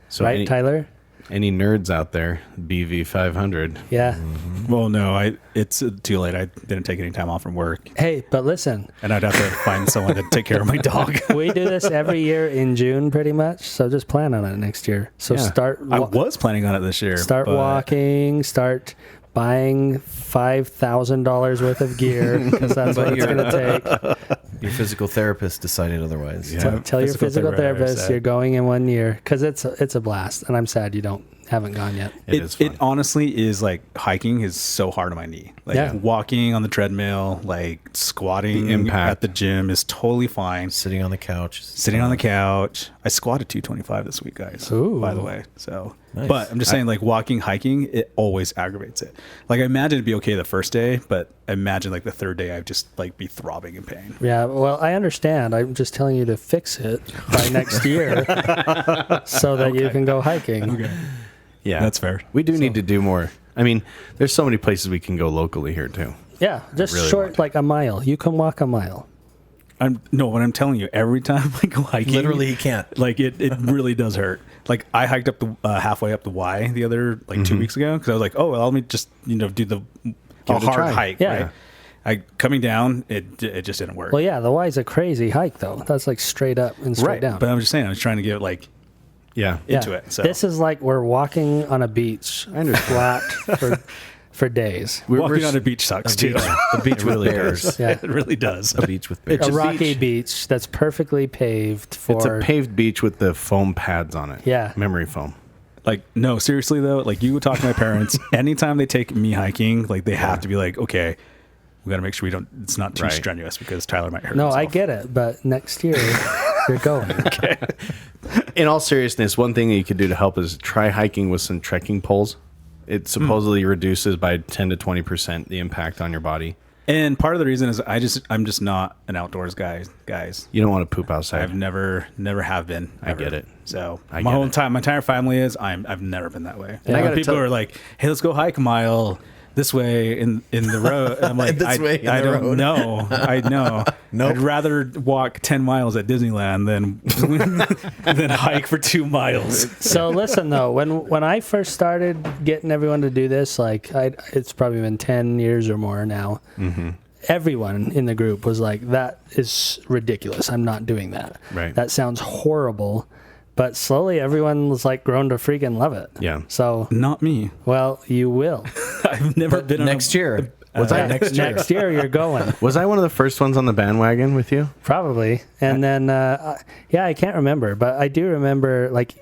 So Right, Tyler? any nerds out there, BV 500. Yeah. Well, no, it's too late. I didn't take any time off from work, Hey, but listen, and I'd have to find someone to take care of my dog. we do this every year in June pretty much, so just plan on it next year. So Yeah. start I was planning on it this year. start but walking, start buying $5,000 worth of gear because that's what it's going to take. Your physical therapist decided otherwise. Yeah. Tell your physical therapist said- you're going in 1 year because it's a blast, and I'm sad you haven't gone yet. It is fun. It honestly is like hiking is so hard on my knee. Like Yeah. walking on the treadmill, like squatting The impact. at the gym is totally fine. Sitting on the couch. Sitting on the couch, I squatted 225 this week, guys. Ooh. By the way, so. Nice. But I'm just saying, like walking, hiking, it always aggravates it. Like I imagine it'd be okay the first day, but I imagine like the third day, I'd just like be throbbing in pain. Yeah, well, I understand. I'm just telling you to fix it by next year so that you can go hiking. Yeah. That's fair. We do need to do more. I mean, there's so many places we can go locally here, too. Yeah, just Really short, want like a mile. You can walk a mile. What I'm telling you, every time I go hiking, Literally, he can't. like it really does hurt. Like I hiked up the halfway up the Y the other 2 weeks ago because I was like, oh, well, let me just do the it a hard try. hike. Yeah. Right? I coming down, it just didn't work. Well, yeah, the Y is a crazy hike, though. That's like straight up and straight right. down. But I'm just saying, I was trying to get like Yeah. into it. So This is like we're walking on a beach flat for days. walking on a beach sucks too. The beach with really bears. does. Yeah. It really does. A beach with bears. It's A a rocky beach. beach that's perfectly paved for. It's a paved beach with the foam pads on it. Yeah. Memory foam. Like no, seriously though, like you would talk to my parents anytime they take me hiking, like they have to be like, okay, we got to make sure it's not too Right. strenuous because Tyler might hurt No, himself. I get it, but next year you're going. In all seriousness, one thing that you could do to help is try hiking with some trekking poles. It supposedly reduces by 10 to 20% the impact on your body. And part of the reason is I'm just not an outdoors guy, guys. You don't want to poop outside. I've never have been. I ever. get it. So I my get whole it. my entire family is. I've never been that way. And I And gotta people tell- are like, "Hey, let's go hike a mile this way in the road." And I'm like, This way in I the don't road. know. I know. Nope. I'd rather walk 10 miles at Disneyland than hike for 2 miles. So listen though, when I first started getting everyone to do this, like it's probably been 10 years or more now. Mm-hmm. Everyone in the group was like, "That is ridiculous. I'm not doing that. Right. That sounds horrible." But slowly, everyone was like grown to freaking love it. Yeah. So, Not me. well, you will. I've never been Next year. Was Yeah, that next year? Next year, you're going. Was I one of the first ones on the bandwagon with you? Probably. And then, I can't remember, but I do remember like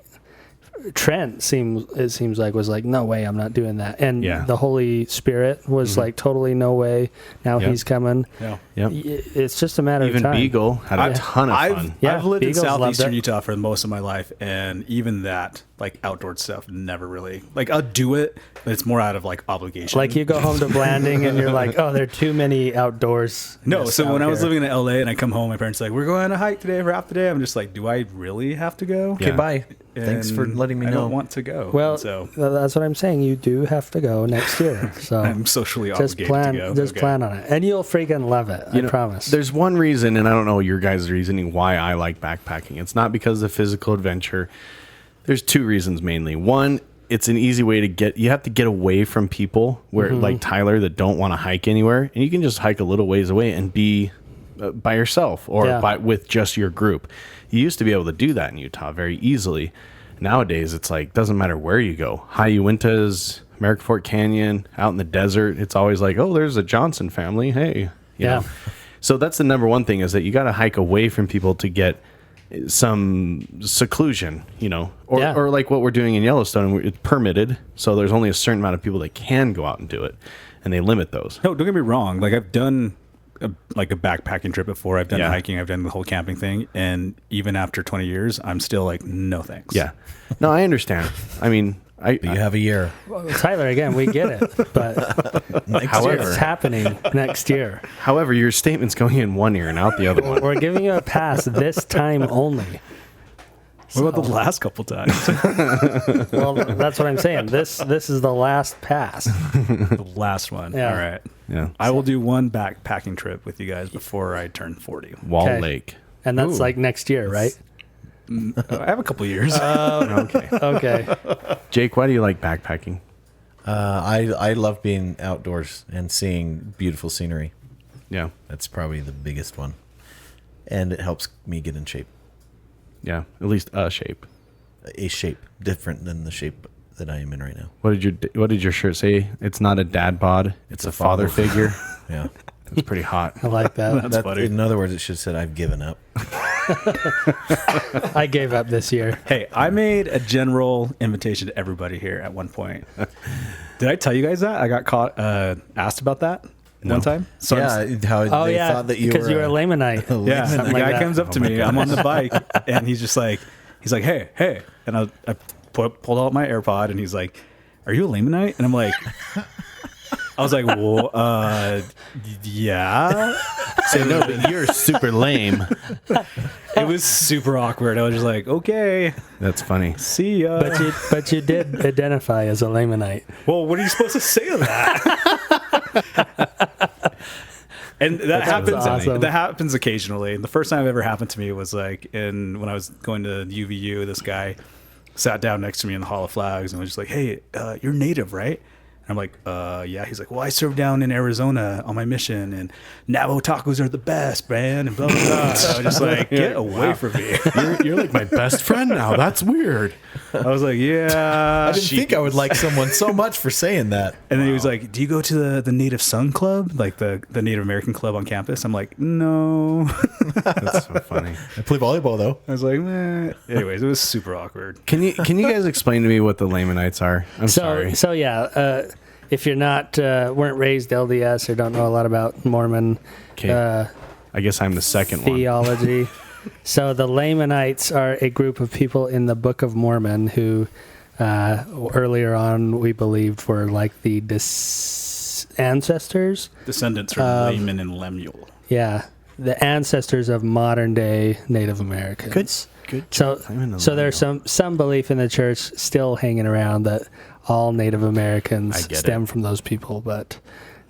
Trent seems like was like, no way, I'm not doing that. And Yeah. the Holy Spirit was like, totally no way. Now Yep. he's coming. Yeah. Yep. It's just a matter Even of time. Beagle had a ton of fun. Yeah, I've lived in Beagles loved southeastern it. Utah for most of my life, and even that like outdoor stuff, never really like I'll do it, but it's more out of like obligation. Like you go home to Blanding and you're like, oh, there are too many outdoors. No, so when I was living in LA and I come home, my parents are like, we're going on a hike today for half the day. I'm just like, do I really have to go? Okay, bye. Thanks for And letting me I know. don't want to go. Well, so that's what I'm saying. You do have to go next year. So I'm socially just obligated plan, to go. just Okay. plan on it, and you'll freaking love it. I promise. There's one reason, and I don't know your guys' reasoning why I like backpacking. It's not because of the physical adventure. There's two reasons mainly. One, it's an easy way to get. You have to get away from people where, like Tyler, that don't want to hike anywhere, and you can just hike a little ways away and be by yourself or Yeah. with just your group. You used to be able to do that in Utah very easily. Nowadays, it's like doesn't matter where you go. High Uintas, American Fork Canyon, out in the desert. It's always like, oh, there's a Johnson family. Hey, you know. So that's the number one thing is that you got to hike away from people to get some seclusion, you know, or like what we're doing in Yellowstone. It's permitted, so there's only a certain amount of people that can go out and do it, and they limit those. No, don't get me wrong. Like I've done a backpacking trip before. I've done hiking. I've done the whole camping thing. And even after 20 years, I'm still like, no thanks. Yeah, no, I understand. I mean, But you have a year. Tyler, again, we get it, but however, it's happening next year. however, your statement's going in one ear and out the other one. We're giving you a pass this time only. What about the last couple times? Well, that's what I'm saying. This is the last pass. The last one. Yeah. All right. Yeah, I will do one backpacking trip with you guys before I turn 40. Wall Okay. Lake. And that's Ooh. like next year, right? I have a couple years. Okay, Okay. Jake, why do you like backpacking? I love being outdoors and seeing beautiful scenery. Yeah, That's probably the biggest one. And it helps me get in shape. yeah, at least a shape. A shape different than the shape that I am in right now. What did your shirt say? It's not a dad bod. It's a father figure. Yeah. That's pretty hot. I like that. That's funny. In other words, it should have said I've given up. I gave up this year. Hey, I made a general invitation to everybody here at one point. Did I tell you guys that? I got caught asked about that one time. So I'm- How Oh they yeah, thought that you because were you were a Lamanite. yeah, the Something like guy that. comes up to me. I'm on the bike, and he's just like, hey, and I pulled out my AirPod, and he's like, "Are you a Lamanite?" And I'm like, I was like, well, yeah. So no, but you're super lame. It was super awkward. I was just like, okay, That's funny. see ya. But you did identify as a Lamanite. Well, what are you supposed to say to that? And that happens. awesome. That happens occasionally. The first time it ever happened to me was like when I was going to UVU. This guy sat down next to me in the Hall of Flags and was just like, "Hey, you're native, right?" And I'm like, yeah. He's like, well, I served down in Arizona on my mission, and Navajo tacos are the best, man, and blah, blah, blah. So I was just like, get away from me. You're like my best friend now. That's weird. I was like, yeah. I didn't think I would like someone so much for saying that. And then he was like, do you go to the Native Son Club, like the Native American club on campus? I'm like, no. That's so funny. I play volleyball though. I was like, meh. Anyways, it was super awkward. Can you guys explain to me what the Lamanites are? I'm sorry. So yeah, if you're not weren't raised LDS or don't know a lot about Mormon Okay. I guess I'm the second one. theology, so the Lamanites are a group of people in the Book of Mormon who earlier on we believed were like the ancestors. Descendants from Laman and Lemuel. Yeah, the ancestors of modern day Native Americans. Good. So there's some belief in the church still hanging around that all Native Americans I get stem it. from those people, but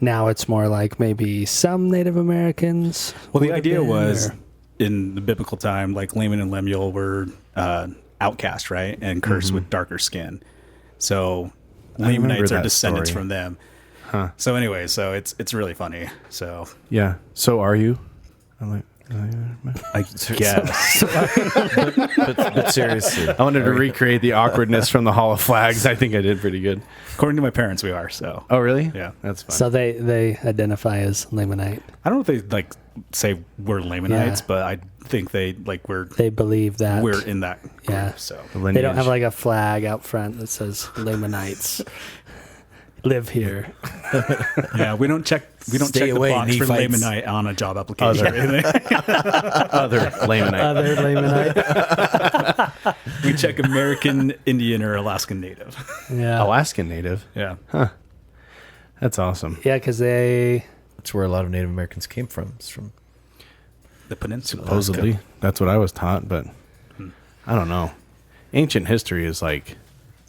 now it's more like maybe some Native Americans. Well, the would have idea been, was or- in the biblical time, like Laman and Lemuel were outcast, right? And cursed with darker skin. So remember Lamanites are that descendants story. from them. Huh. So anyway, so it's really funny. So Yeah. So are you? I'm like, I guess. But seriously, I wanted to recreate the awkwardness from the Hall of Flags. I think I did pretty good. According to my parents, we are. So Oh, really? Yeah. That's fine. So they identify as Lamanite. I don't know if they like say we're Lamanites, Yeah. but I think they like They believe that. we're in that group. Yeah. So The They don't have lineage. like a flag out front that says Lamanites live here. Yeah, we don't check Stay the away, box for Nephites. Lamanite on a job application. or anything. Other Lamanite. Other Lamanite. We check American Indian or Alaskan Native. Yeah. Alaskan Native. Yeah. That's awesome. Yeah, because they. That's where a lot of Native Americans came from. It's from The peninsula. Supposedly, that's what I was taught, but I don't know. Ancient history is like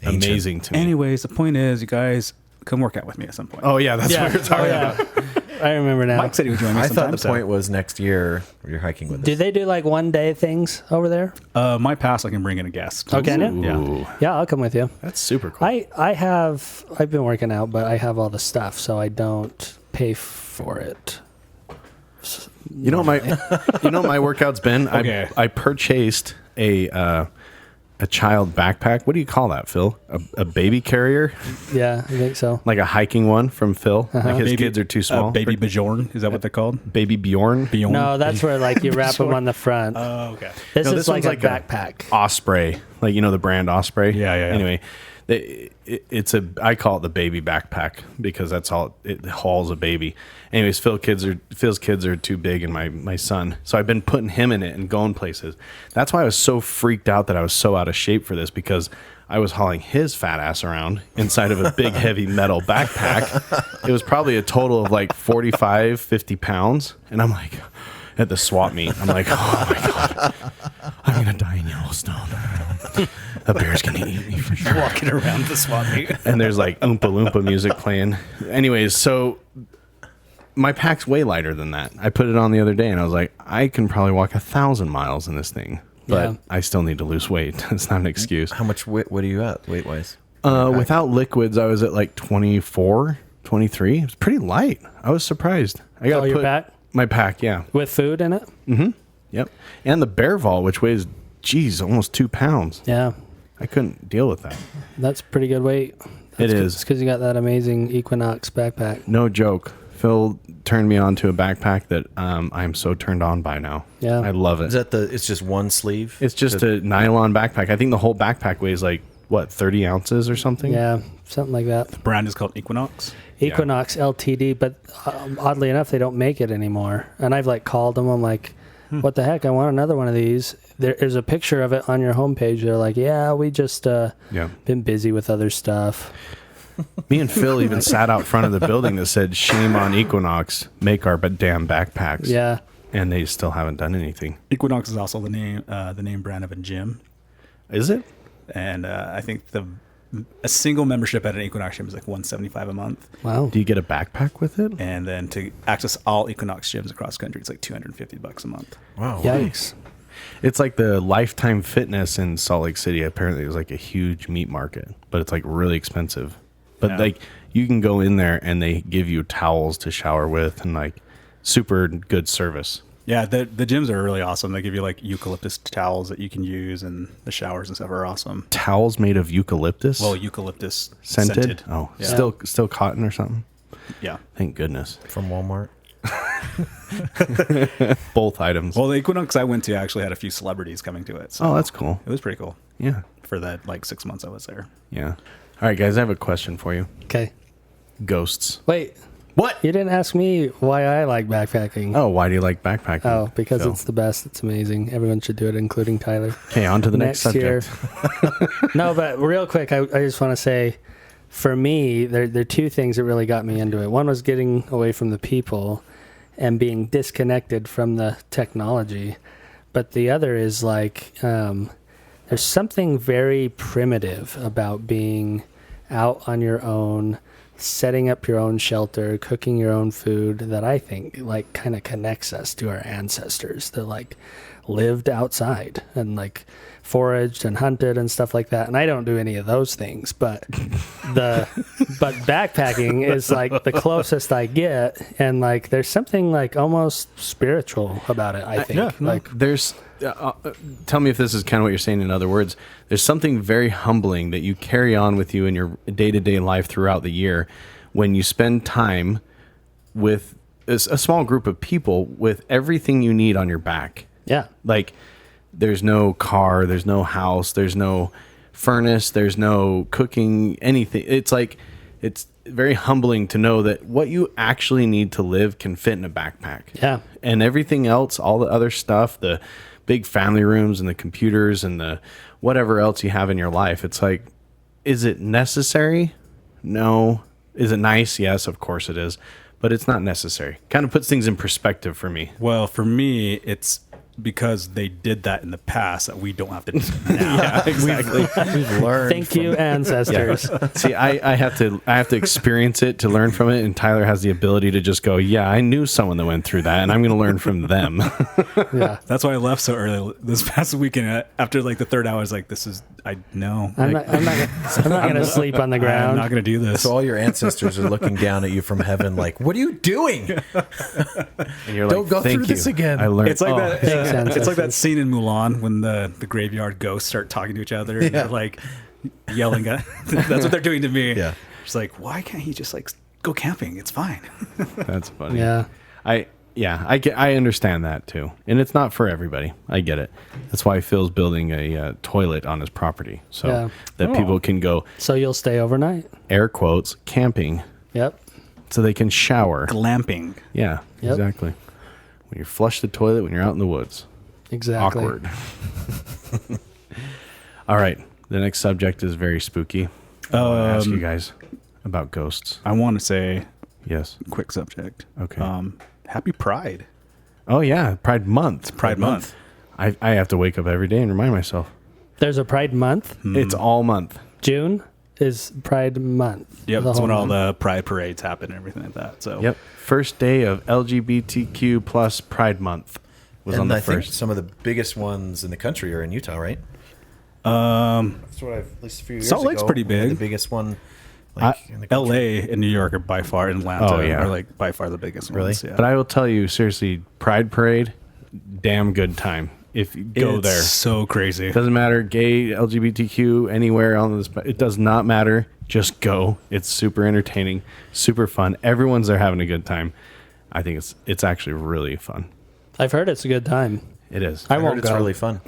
Ancient. amazing to me. Anyways, the point is, you guys come work out with me at some point. Oh yeah, that's what we were talking about. I remember now. Mike said he would join me I sometime. thought the point was next year you're hiking with us. Do they do like 1 day things over there? My pass, I can bring in a guest. Okay, no? Ooh, Yeah, I'll come with you. that's super cool. I've been working out, but I have all the stuff, so I don't pay for it. You know what my workout's been. Okay. I purchased a child backpack. What do you call that, Phil? A baby carrier, Yeah, I think so. like a hiking one from Phil. Like his kids are too small. Baby Bjorn, is that what they're called? Baby Bjorn. Bjorn. No, that's where like you wrap them on the front. Oh, okay. This No, is this like one's a like a- backpack. Osprey, like you know the brand Osprey. Yeah. Anyway, it's I call it the baby backpack because that's all it hauls a baby. Anyways, Phil's kids are too big, and my son. So I've been putting him in it and going places. That's why I was so freaked out that I was so out of shape for this because I was hauling his fat ass around inside of a big heavy metal backpack. It was probably a total of like 45, 50 pounds, and I'm like. At the swap meet, I'm like, oh my god, I'm gonna die in Yellowstone. A bear's gonna eat me for sure. Walking around the swap meet. And there's like Oompa Loompa music playing. Anyways, so my pack's way lighter than that. I put it on the other day, and I was like, I can probably walk 1,000 miles in this thing, but Yeah. I still need to lose weight. It's not an excuse. How much weight? What are you at weight wise? Without liquids, I was at like 24, 23. It was pretty light. I was surprised. I got Oh, your pack? My pack, yeah. With food in it? Yep. And the Bear Vault, which weighs, geez, almost 2 pounds. Yeah. I couldn't deal with that. That's pretty good weight. It It's is. because you got that amazing Equinox backpack. No joke. Phil turned me on to a backpack that I'm so turned on by now. Yeah. I love Is it. that it's just one sleeve? It's just a nylon backpack. I think the whole backpack weighs like, what, 30 ounces or something? Yeah, something like that. Brand is called Equinox. Equinox LTD, but oddly enough, they don't make it anymore. And I've like called them. I'm like, what the heck? I want another one of these. There's a picture of it on your homepage. They're like, yeah, we just Yeah. been busy with other stuff. Me and Phil even sat out front of the building that said, shame on Equinox, make our damn backpacks. Yeah. And they still haven't done anything. Equinox is also the name brand of a gym, Is it? and I think a single membership at an Equinox gym is like $175 a month, Wow. Do you get a backpack with it? and then to access all Equinox gyms across the country, it's like $250 a month. Wow. Yikes. It's like the Lifetime Fitness in Salt Lake City. Apparently, it was like a huge meat market, but it's like really expensive. But Yeah. like you can go in there and they give you towels to shower with and like super good service. Yeah, the gyms are really awesome. They give you like eucalyptus towels that you can use, and the showers and stuff are awesome. Towels made of eucalyptus, Well, eucalyptus scented. Oh, Yeah. still cotton or something. Yeah. Thank goodness. From Walmart. Both items. Well, the Equinox I went to actually had a few celebrities coming to it. So Oh, that's cool. it was pretty cool Yeah, for that like 6 months I was there. yeah. All right, guys, I have a question for you. Okay. Ghosts. Wait, What? you didn't ask me why I like backpacking. Oh, why do you like backpacking? Oh, because Phil? it's the best. It's amazing. Everyone should do it, including Tyler. Okay, on to the next year. subject. No, but real quick, I just want to say, for me, there are two things that really got me into it. One was getting away from the people and being disconnected from the technology. But the other is like, there's something very primitive about being out on your own, setting up your own shelter, cooking your own food that I think like kind of connects us to our ancestors that like lived outside and like foraged and hunted and stuff like that. And I don't do any of those things, but but backpacking is like the closest I get, and like there's something like almost spiritual about it, I think. Like There's tell me if this is kind of what you're saying in other words. There's something very humbling that you carry on with you in your day-to-day life throughout the year when you spend time with a small group of people with everything you need on your back. yeah. Like there's no car, there's no house, there's no furnace, there's no cooking, anything. It's like very humbling to know that what you actually need to live can fit in a backpack. Yeah. And everything else, all the other stuff, the big family rooms and the computers and the whatever else you have in your life, it's like, is it necessary? No. Is it nice? Yes, of course it is. But it's not necessary. Kind of puts things in perspective for me. Well, for me, it's because they did that in the past that we don't have to do it now. Yeah, exactly. We've learned. Thank you, ancestors. See, I have to experience it to learn from it, and Tyler has the ability to just go, yeah, I knew someone that went through that, and I'm going to learn from them. Yeah. That's why I left so early this past weekend. After like the third hour, I was like, no. I'm not gonna sleep on the I'm ground. not going to do this. So all your ancestors are looking down at you from heaven, like, "What are you doing? And you're Don't go "Thank through this you. again." I learned. It's like that. Thanks, It's like that ancestors. scene in Mulan when the graveyard ghosts start talking to each other and Yeah. they're like yelling at. That's what they're doing to me. Yeah. It's like, why can't he just like go camping? It's fine. That's funny. Yeah. I understand that too, and it's not for everybody. I get it. That's why Phil's building a toilet on his property so Yeah. that people can go, So you'll stay overnight. air quotes, camping, Yep. so they can shower. Glamping. Yeah, Yep. exactly. When you flush the toilet when you're out in the woods. Exactly. Awkward. All right. The next subject is very spooky. I want to ask you guys about ghosts. I want to say, Yes. quick subject. Okay. Happy Pride. Oh, yeah. Pride Month. Pride Month. I have to wake up every day and remind myself. There's a Pride Month. It's all month. June is Pride Month. Yep, The that's whole when all month. the Pride parades happen and everything like that. So Yep. First day of LGBTQ plus Pride Month was on And the I think first. some of the biggest ones in the country are in Utah, right? That's what I've at least a few years Salt Lake's ago, pretty we had big. The biggest one, like in the country. L.A. and New York are by far, and Atlanta Oh, yeah. are like by far the biggest Really? ones. Yeah. But I will tell you, seriously, Pride Parade, damn good time. If you go It's there. so crazy. It doesn't matter, gay, LGBTQ, anywhere on this. It does not matter. Just go. It's super entertaining, super fun. Everyone's there having a good time. I think it's actually really fun. I've heard it's a good time. It is. I I won't heard it's go. really fun.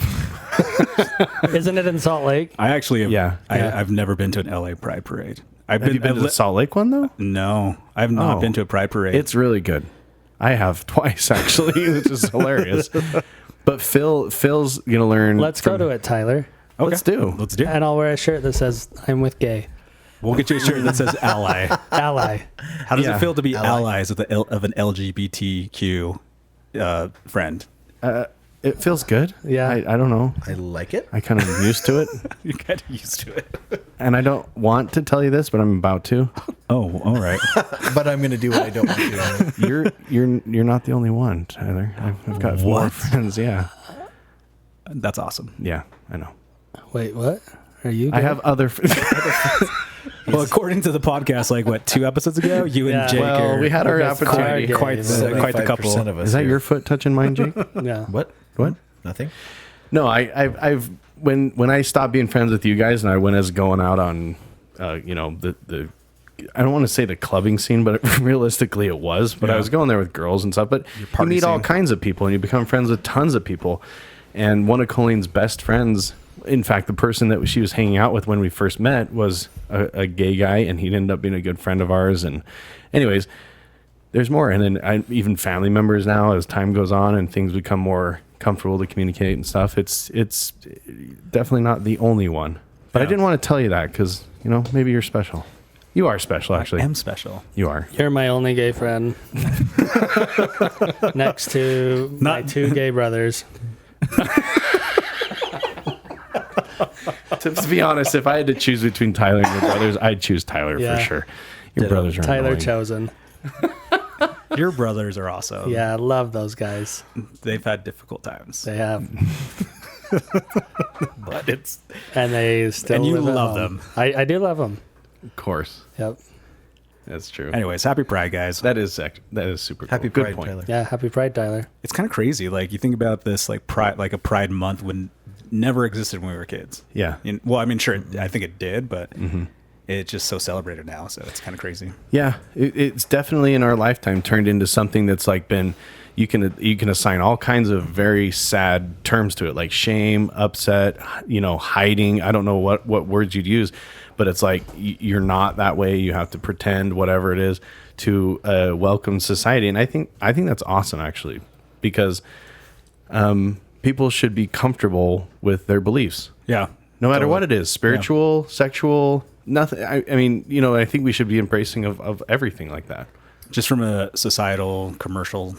Isn't it in Salt Lake? I actually have, Yeah. I've never been to an L.A. Pride parade. Have you been to the Salt Lake one though? No, I've not Oh. been to a Pride parade. It's really good. I have twice actually, which is hilarious. But Phil's gonna learn. Let's go to it, Tyler. Okay. Let's do. Let's do. it. And I'll wear a shirt that says "I'm with gay." We'll get you a shirt that says ally. Ally. How does Yeah. it feel to be Ally. allies with of an LGBTQ friend? It feels good. Yeah. I don't know. I like it, I kind of am used to it, You got used to it. and I don't want to tell you this, but I'm about to. Oh, all right. but I'm going to do what I don't want to. You're not the only one, Tyler. I've got more What? friends. Yeah, That's awesome. yeah, I know. Wait, what? Are you? I gay? have other. Well, according to the podcast, like what 2 episodes ago, you Yeah. and Jake Well, are we had our That's opportunity. quite- quite the couple. 75% of us Is that here. your foot touching mine, Jake? Yeah. What? What? Nothing. No, I've when I stopped being friends with you guys and I went as going out on, the I don't want to say the clubbing scene, but realistically it was. But I Yeah. was going there with girls and stuff. But you party meet all scene. kinds of people and you become friends with tons of people. And one of Colleen's best friends, in fact, the person that she was hanging out with when we first met was a gay guy, and he'd ended up being a good friend of ours. And anyways, there's more. And then even family members now, as time goes on and things become more comfortable to communicate and stuff, it's definitely not the only one. But I didn't want to tell you that because, maybe you're special. You are special, actually. I am special. You are. You're my only gay friend. Next to my Not- 2 gay brothers. To be honest, if I had to choose between Tyler and your brothers, I'd choose Tyler Yeah. for sure. Your brothers are Tyler annoying. chosen. Your brothers are awesome. Yeah, I love those guys. They've had difficult times. They have. But it's And they still And you live at love home. them. I do love them. Of course. Yep. That's true. anyways, happy Pride, guys. That is super cool. Happy Good Pride, point. Tyler. Yeah, happy Pride, Tyler. It's kind of crazy. Like you think about this, like Pride, like a Pride Month when never existed when we were kids. Yeah. Well, I mean, sure, I think it did, but it's just so celebrated now. So it's kind of crazy. Yeah, it's definitely in our lifetime turned into something that's like been you can assign all kinds of very sad terms to it, like shame, upset, hiding. I don't know what words you'd use, but it's like you're not that way. You have to pretend whatever it is to welcome society, and I think that's awesome actually, because people should be comfortable with their beliefs. Yeah. No matter Totally. what it is, spiritual, sexual, nothing. I mean, I think we should be embracing of everything like that. Just from a societal, commercial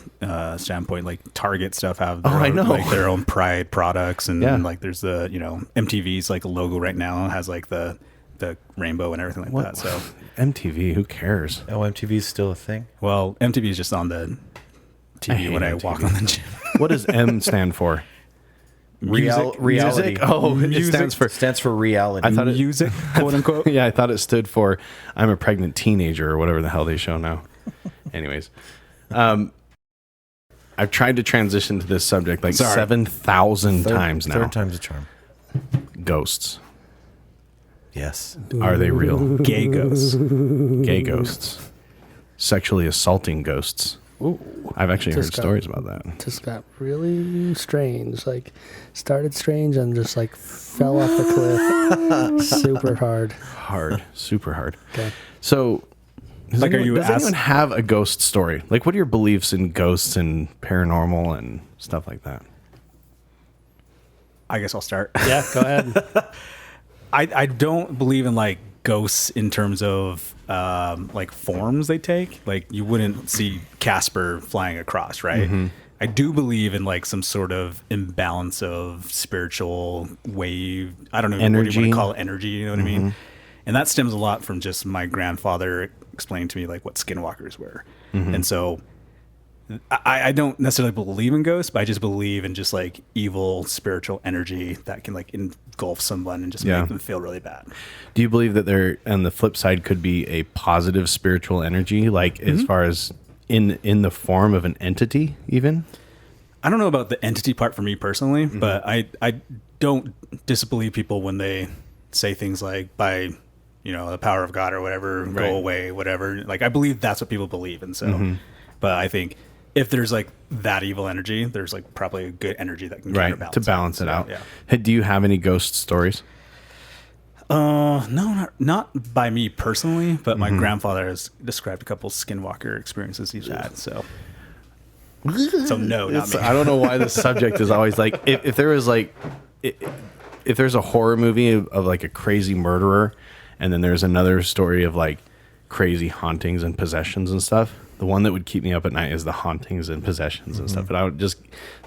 standpoint, like Target stuff have I know. like their own pride products, and Yeah. like there's the MTV's like logo right now has like the rainbow and everything like that. So MTV, who cares? Oh, MTV is still a thing. well, MTV is just on the I TV hate when I MTV. walk on the gym. What does M stand for? Reality. Music? Oh, it stands for. reality. I thought it- Music, quote unquote. Yeah, I thought it stood for I'm a pregnant teenager or whatever the hell they show now. Anyways, I've tried to transition to this subject like Sorry. 7,000 times now. Third time's a charm. Ghosts. Yes. Are they real? Gay ghosts. Gay ghosts. Sexually assaulting ghosts. Ooh, I've actually heard Just got- stories about that. just got really strange. Like, started strange and just like fell off the cliff super hard. Hard. Super hard. Okay. So, does, Like, are anyone, you does anyone have a ghost story? Like, what are your beliefs in ghosts and paranormal and stuff like that? I guess I'll start. Yeah, go ahead. I don't believe in like ghosts in terms of like forms they take. Like you wouldn't see Casper flying across, right? Mm-hmm. I do believe in like some sort of imbalance of spiritual wave. I don't know what you Energy. want to call it, energy. You know what I mean? And that stems a lot from just my grandfather explained to me like what skinwalkers were, and so. I don't necessarily believe in ghosts, but I just believe in just like evil spiritual energy that can like engulf someone and just Yeah. make them feel really bad. Do you believe that there, on the flip side, could be a positive spiritual energy, like as far as in the form of an entity, even? I don't know about the entity part for me personally, but I don't disbelieve people when they say things like by the power of God or whatever, Right. go away, whatever. Like I believe that's what people believe, and so. But I think if there's like that evil energy, there's like probably a good energy that can Right, counterbalance to balance it out. Yeah. Hey, do you have any ghost stories? No, not by me personally, but my grandfather has described a couple skinwalker experiences he's had. So no, not me. I don't know why the subject is always like if there was like if there's a horror movie of like a crazy murderer, and then there's another story of like crazy hauntings and possessions and stuff. The one that would keep me up at night is the hauntings and possessions and stuff. And I would just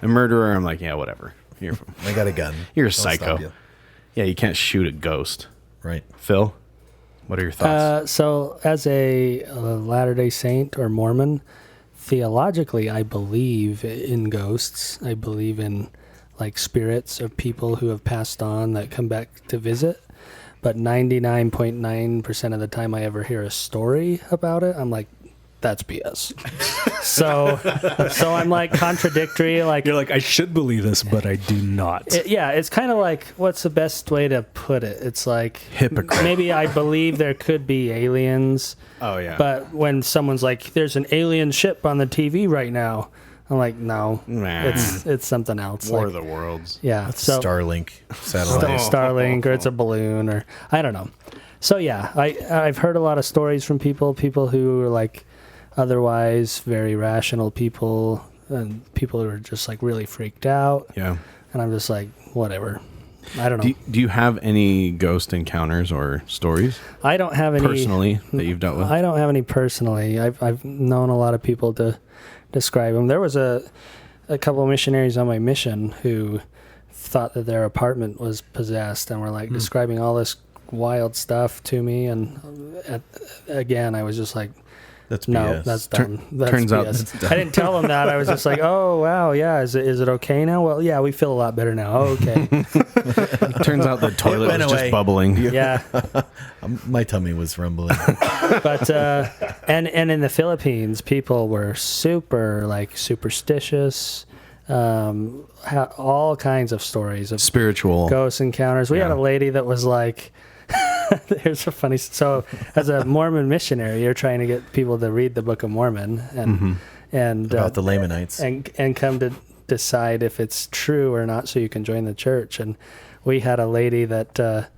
the murderer. I'm like, yeah, whatever. I got a gun. You're a I'll stop psycho. you. Yeah, you can't shoot a ghost. Right. Phil, what are your thoughts? So, as a Latter-day Saint or Mormon, theologically, I believe in ghosts. I believe in like spirits of people who have passed on that come back to visit. But 99.9% of the time I ever hear a story about it, I'm like, that's BS. so I'm like contradictory. Like You're like, I should believe this, but I do not. it's kind of like, what's the best way to put it? It's like Hypocrite. maybe I believe there could be aliens. Oh yeah, But when someone's like, "There's an alien ship on the TV right now," I'm like, "No, Nah. it's something else." War Like, of the Worlds. yeah, so Starlink satellite. Starlink, or it's a balloon, or I don't know. So yeah, I've heard a lot of stories from people who are like otherwise very rational people, and people who are just like really freaked out, Yeah. and I'm just like, whatever. I don't know. Do you have any ghost encounters or stories I don't have any personally that you've dealt with? I don't have any personally. I've known a lot of people to describe them. There was a couple of missionaries on my mission who thought that their apartment was possessed and were like describing all this wild stuff to me. And again, I was just like, That's no, BS. that's dumb. That's turns out BS. that's I didn't tell them that. I was just like, oh wow, yeah. Is it okay now? Well, yeah, we feel a lot better now. Oh, okay. Turns out the toilet went was just away. bubbling. Yeah. My tummy was rumbling. But and in the Philippines, people were super like superstitious. All kinds of stories of Spiritual. ghost encounters. We had Yeah. a lady that was like, Here's a funny. So, as a Mormon missionary, you're trying to get people to read the Book of Mormon and About the Lamanites. and come to decide if it's true or not, so you can join the church. And we had a lady that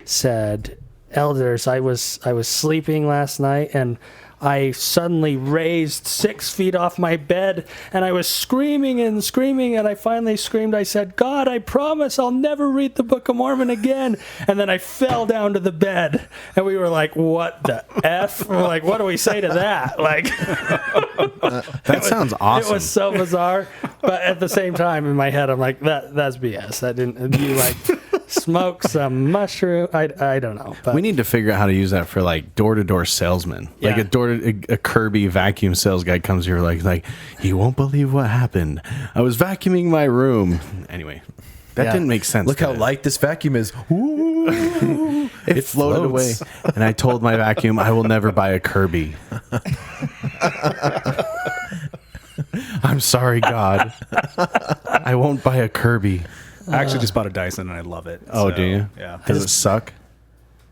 said, "Elders, I was sleeping last night and I suddenly raised 6 feet off my bed and I was screaming and screaming, and I finally screamed. I said, 'God, I promise I'll never read the Book of Mormon again.' And then I fell down to the bed." And we were like, "What the F?" We're like, "What do we say to that?" Like, That sounds awesome. it was so bizarre. But at the same time, in my head, I'm like, that's BS. That didn't, you like smoke some mushroom. I don't know. But We need to figure out how to use that for like door-to-door salesmen. Like Yeah. a Kirby vacuum sales guy comes here like, "You won't believe what happened. I was vacuuming my room." Anyway, that Yeah. didn't make sense. Look did how it? light this vacuum is. Ooh, it floated away. floats. And I told my vacuum, "I will never buy a Kirby." I'm sorry, God. I won't buy a Kirby. I actually just bought a Dyson and I love it. Oh, So, do you? Yeah. Does it suck?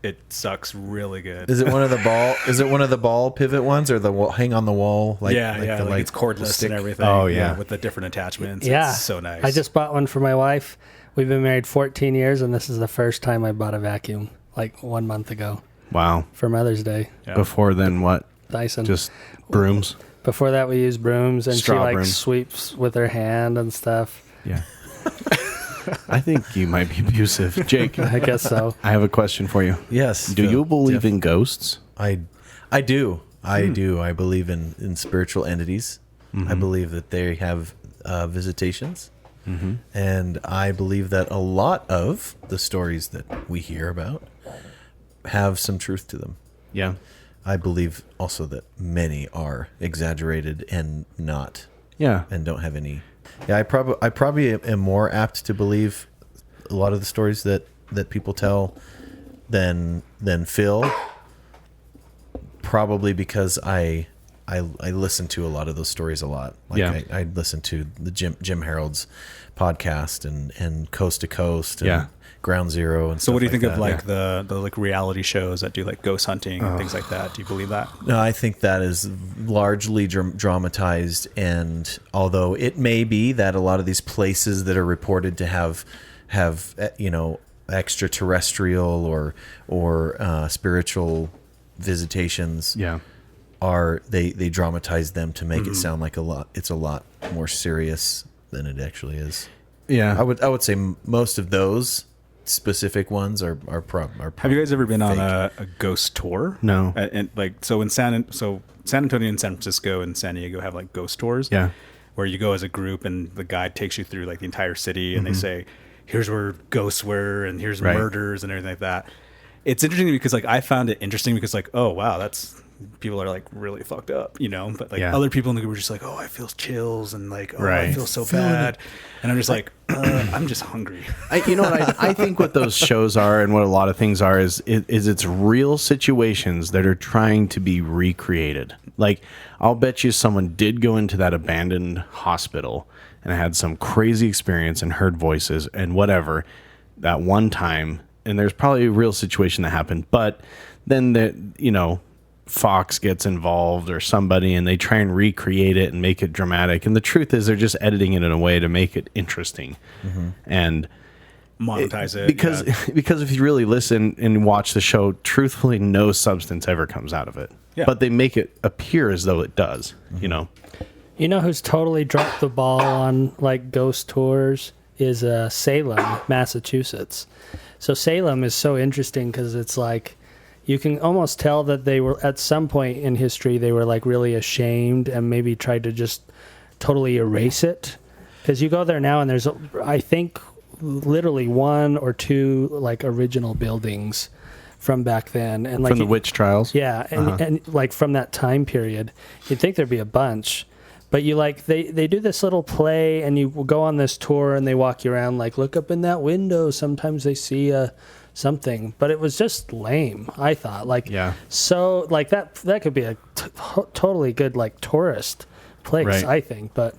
It sucks really good. Is it one of the ball? Is it one of the ball pivot ones, or the hang on the wall? Like, yeah, yeah. the, Like it's cordless stick? and everything. Oh, yeah. With the different attachments. yeah, It's so nice. I just bought one for my wife. We've been married 14 years, and this is the first time I bought a vacuum, like 1 month ago Wow. for Mother's Day. Yeah. Before then, what? Dyson. Just brooms? Before that, we used brooms, and Straw she like brooms. sweeps with her hand and stuff. Yeah. I think you might be abusive. Jake, I guess so. I have a question for you. Yes. Do you believe in ghosts? I do. I do. I believe in spiritual entities. I believe that they have visitations. And I believe that a lot of the stories that we hear about have some truth to them. Yeah. I believe also that many are exaggerated and not, Yeah. and don't have any. Yeah, I probably am more apt to believe a lot of the stories that people tell than Phil. Probably because I listen to a lot of those stories a lot. Like Yeah. I listen to the Jim Harold's podcast and Coast to Coast and Yeah. Ground Zero and So what do you think of that. like the like reality shows that do like ghost hunting and things like that? Do you believe that? No, I think that is largely dramatized, and although it may be that a lot of these places that are reported to have extraterrestrial or spiritual visitations Yeah. are they dramatize them to make it sound like it's a lot more serious than it actually is. Yeah. I would say most of those specific ones are Have you guys ever been on fake. a ghost tour? No. And like so San Antonio and San Francisco and San Diego have like ghost tours. Yeah. Where you go as a group and the guide takes you through like the entire city and they say, here's where ghosts were and here's Right. murders and everything like that. It's interesting because like I found it interesting because like, oh wow, that's people are like really fucked up, you know, but like Yeah. other people in the group were just like, oh, I feel chills and like, oh, I Right. feel so bad. And I'm just like, I'm just hungry. You know what I think what those shows are and what a lot of things are is it's real situations that are trying to be recreated. Like I'll bet you someone did go into that abandoned hospital and had some crazy experience and heard voices and whatever that one time, and there's probably a real situation that happened, but then Fox gets involved or somebody and they try and recreate it and make it dramatic, and the truth is they're just editing it in a way to make it interesting. And Monetize it. because yeah. because if you really listen and watch the show, truthfully no substance ever comes out of it. Yeah. But they make it appear as though it does, you know. You know who's totally dropped the ball on like ghost tours is Salem, Massachusetts. So Salem is so interesting because it's like you can almost tell that they were at some point in history they were like really ashamed and maybe tried to just totally erase it. Because you go there now and there's I think literally one or two like original buildings from back then, and like From the witch trials. yeah, and like from that time period, you'd think there'd be a bunch. But you like they do this little play, and you go on this tour, and they walk you around like look up in that window. Sometimes they see something, but it was just lame. I thought like Yeah. so like that could be a totally good like tourist place. Right. I think, but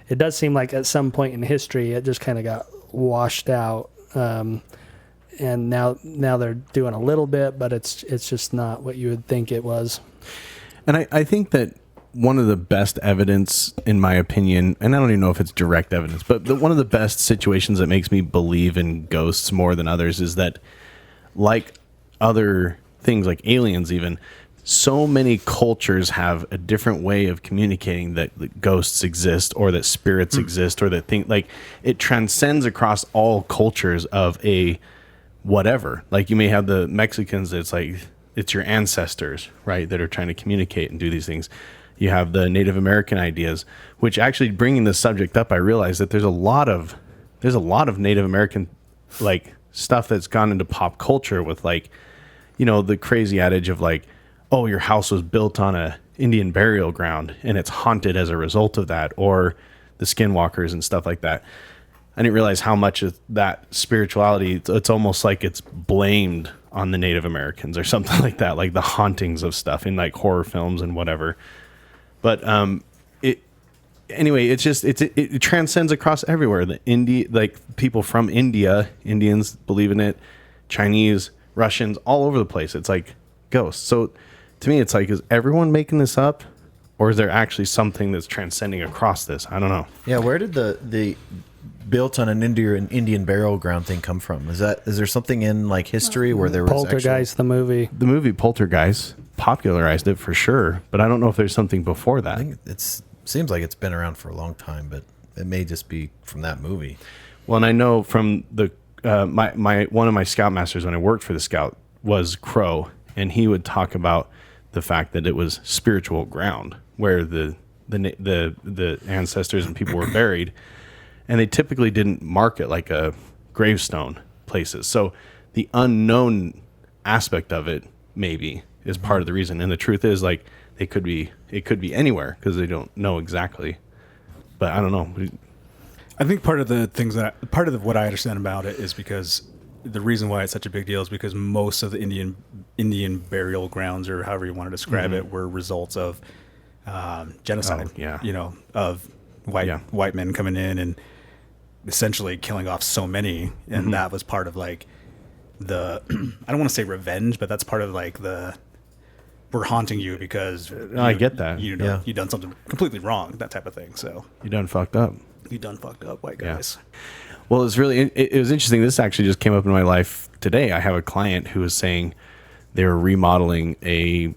it does seem like at some point in history it just kind of got washed out. and now they're doing a little bit, but it's just not what you would think it was. And I think that one of the best evidence, in my opinion, and I don't even know if it's direct evidence, but one of the best situations that makes me believe in ghosts more than others is that, like other things like aliens even, so many cultures have a different way of communicating that ghosts exist or that spirits exist or that like it transcends across all cultures of a whatever. Like you may have the Mexicans, it's like it's your ancestors, right, that are trying to communicate and do these things. You have the Native American ideas, which actually, bringing this subject up, I realized that there's a lot of Native American like stuff that's gone into pop culture with, like, you know, the crazy adage of like, oh, your house was built on a Indian burial ground and it's haunted as a result of that, or the skinwalkers and stuff like that. I didn't realize how much of that spirituality, it's almost like it's blamed on the Native Americans or something like that, like the hauntings of stuff in like horror films and whatever. But it transcends across everywhere. Like people from India, Indians believe in it, Chinese, Russians, all over the place. It's like ghosts. So to me, it's like, is everyone making this up, or is there actually something that's transcending across this? I don't know. Yeah, where did the built on an Indian burial ground thing come from? Is there something in like history where there was Poltergeist, the movie? The movie Poltergeist popularized it for sure, but I don't know if there's something before that. I think seems like it's been around for a long time, but it may just be from that movie. Well, and I know from the my one of my scoutmasters when I worked for the Scout was Crow, and he would talk about the fact that it was spiritual ground where the ancestors and people were buried, and they typically didn't mark it like a gravestone places. So the unknown aspect of it maybe is part of the reason. And the truth is, like, it could be anywhere because they don't know exactly. But I don't know. I think part of what I understand about it is because the reason why it's such a big deal is because most of the Indian burial grounds, or however you want to describe it, were results of genocide. You know, of white men coming in and essentially killing off so many, and that was part of like the I don't want to say revenge, but that's part of like the we're haunting you because I get that. You know, you done something completely wrong, that type of thing. So you done fucked up. You done fucked up, white guys. Yeah. Well, it was interesting. This actually just came up in my life today. I have a client who was saying they were remodeling a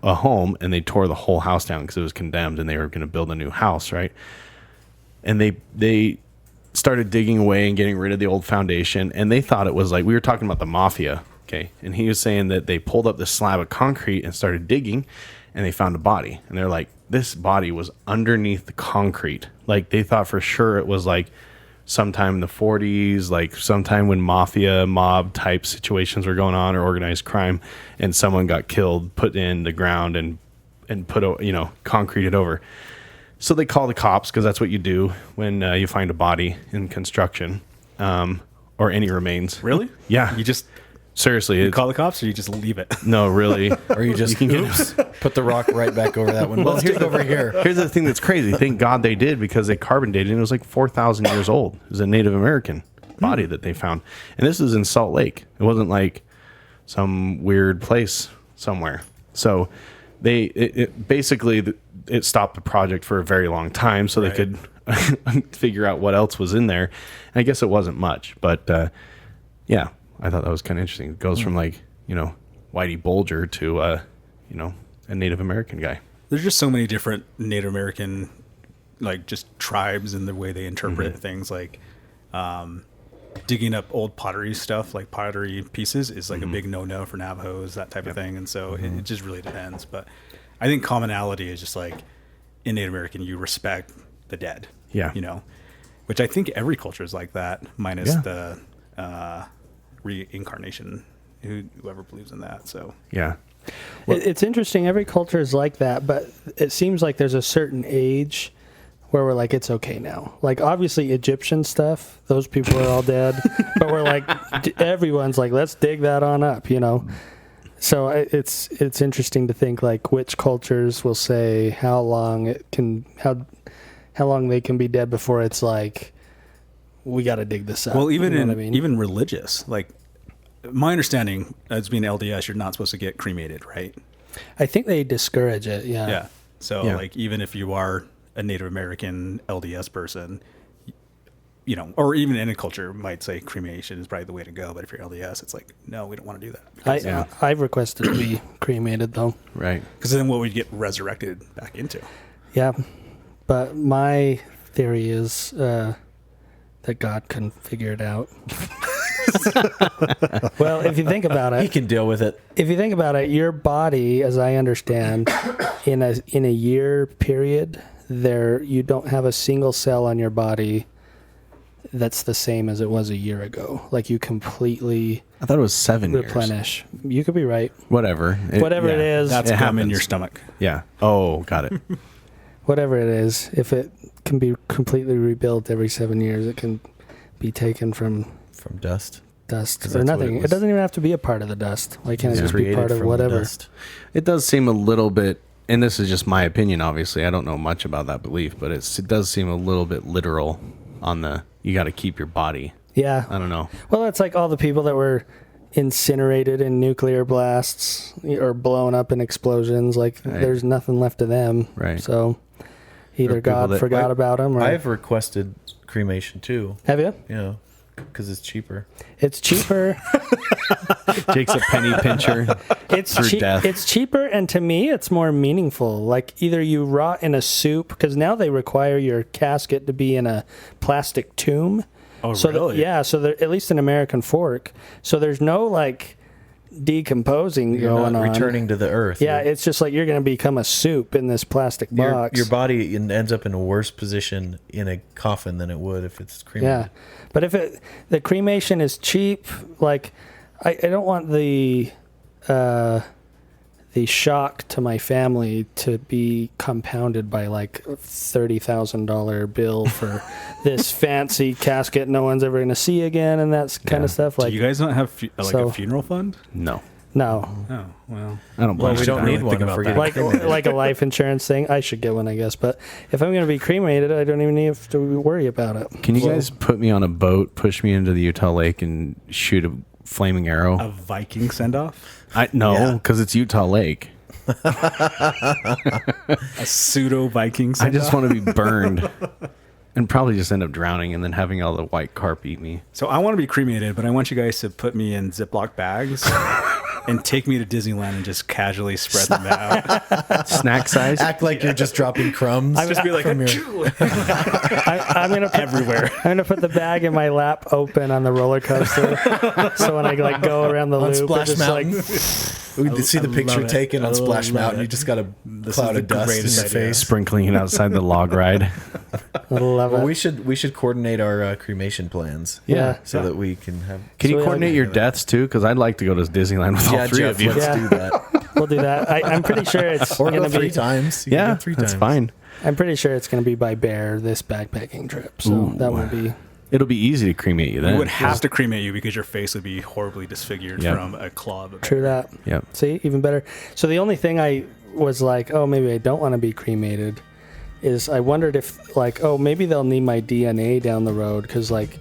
home and they tore the whole house down because it was condemned, and they were going to build a new house, right? And they started digging away and getting rid of the old foundation, and they thought it was like, we were talking about the mafia, okay? And he was saying that they pulled up this slab of concrete and started digging, and they found a body, and they're like, this body was underneath the concrete. Like, they thought for sure it was like sometime in the 40s, like sometime when mob type situations were going on, or organized crime, and someone got killed, put in the ground and put, concreted over. So they call the cops, because that's what you do when you find a body in construction, or any remains. Really? Yeah. You just seriously you call the cops, or you just leave it? No, really. Or you just put the rock right back over that one. Well, let's dig over here. Here's the thing that's crazy. Thank God they did, because they carbon dated, and it was like 4,000 years old. It was a Native American body that they found, and this is in Salt Lake. It wasn't like some weird place somewhere. So it basically stopped the project for a very long time, so they could figure out what else was in there. And I guess it wasn't much, but yeah, I thought that was kind of interesting. It goes from like, Whitey Bulger to a Native American guy. There's just so many different Native American, like, just tribes and the way they interpret things. Like, digging up old pottery stuff, like pottery pieces, is like a big no-no for Navajos, that type of thing. And so it just really depends. But I think commonality is just like, in Native American, you respect the dead. Yeah. Which I think every culture is like that, minus the reincarnation, whoever believes in that. So yeah. It's interesting. Every culture is like that, but it seems like there's a certain age where we're like, it's okay now. Like, obviously Egyptian stuff, those people are all dead, but we're like, everyone's like, let's dig that on up, So it's interesting to think like which cultures will say how long they can be dead before it's like, we got to dig this up. Well, even even religious, like my understanding as being LDS, you're not supposed to get cremated, right? I think they discourage it. Yeah. Yeah. So Yeah. like even if you are a Native American LDS person, you know, or even any culture might say cremation is probably the way to go. But if you're LDS, it's like, no, we don't want to do that. I've requested to be cremated though. Right. Because then what would you get resurrected back into? Yeah, but my theory is that God can figure it out. Well, if you think about He it, can deal with it. if you think about it, your body, as I understand, in a year period, you don't have a single cell on your body that's the same as it was a year ago. Like you completely I thought it was 7 years. replenish. You could be right. Whatever. Whatever it is, That's It gum in happens. your stomach. Yeah. Oh, got it. whatever it is, if it can be completely rebuilt every 7 years, it can be taken from From dust. dust 'Cause or that's what nothing. it It was. doesn't even have to be a part of the dust. Why can't it It's just be created part of from whatever? dust. It does seem a little bit, and this is just my opinion, obviously. I don't know much about that belief, but it does seem a little bit literal on the, you got to keep your body. Yeah. I don't know. Well, it's like all the people that were incinerated in nuclear blasts or blown up in explosions. Like Right. there's nothing left of them. Right. So either Or people God that- forgot about them, or I've requested cremation too. have you? You know, because it's cheaper. It's cheaper. Jake's a penny pincher. It's Through death. It's cheaper, and to me, it's more meaningful. Like either you rot in a soup, because now they require your casket to be in a plastic tomb. Oh, So really? so at least in American Fork, so there's no like decomposing You're going not on. returning to the earth. Yeah, You're- it's just like you're going to become a soup in this plastic box. your body ends up in a worse position in a coffin than it would if it's cremated. Yeah, but if the cremation is cheap, like I don't want the shock to my family to be compounded by like $30,000 bill for this fancy casket no one's ever going to see again, and that's kind Yeah. of stuff. Do Like you guys not have So- a funeral fund? No. no, Oh, well. I don't Well, blame we you. don't I need didn't one think if about we're that. getting like like a life insurance thing. I should get one, I guess. But if I'm going to be cremated, I don't even have to worry about it. Can you guys put me on a boat, push me into the Utah Lake, and shoot a flaming arrow? A Viking send-off? No, Yeah. because it's Utah Lake. A pseudo-Viking I send-off? just want to be burned and probably just end up drowning and then having all the white carp eat me. So I want to be cremated, but I want you guys to put me in Ziploc bags and take me to Disneyland and just casually spread them out. Snack size? Act like you're just dropping crumbs. Just be like, from your- I'm going to put everywhere. I'm gonna put the bag in my lap open on the roller coaster, so when I like go around the on loop, Splash it's just Mountain. like We see the I picture love it. taken I on Splash love Mountain. it. You just got a This cloud is of the dust in greatest your idea. face. Sprinkling it outside the log ride. I love Well, it. we should coordinate our cremation plans. Yeah. So that we can have. Can So you we coordinate have- your deaths too? Because I'd like to go to Disneyland with all Yeah, three Jeff, of you. let's Yeah. do that. We'll do that. I'm pretty sure it's Or go gonna three be. times. You can Yeah, go three that's times. fine. I'm pretty sure it's gonna be by Bear this backpacking trip. So Ooh. that will be. It'll be easy to cremate you then. We would have to cremate you because your face would be horribly disfigured Yeah. from a claw of a bear. True that. Yep. See, even better. So the only thing I was like, oh, maybe I don't want to be cremated, is I wondered if, like, oh, maybe they'll need my DNA down the road because, like,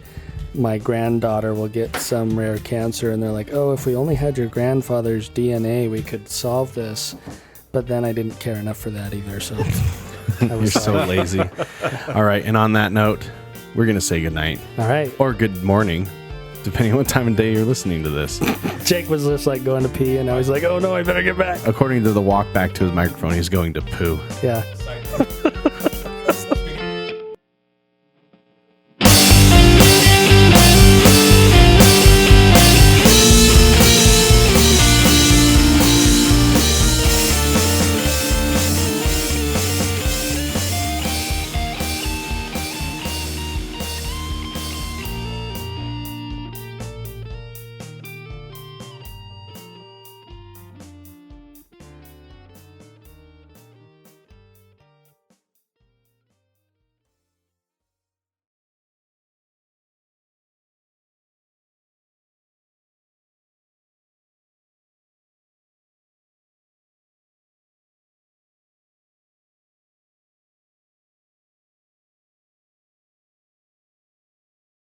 my granddaughter will get some rare cancer, and they're like, oh, if we only had your grandfather's DNA, we could solve this. But then I didn't care enough for that either, so I You're was so lazy. All right, and on that note, we're gonna say goodnight all right. or good morning, depending on what time of day you're listening to this. Jake was just like going to pee, and I was like, oh no, I better get back. According to the walk back to his microphone, he's going to poo. Yeah.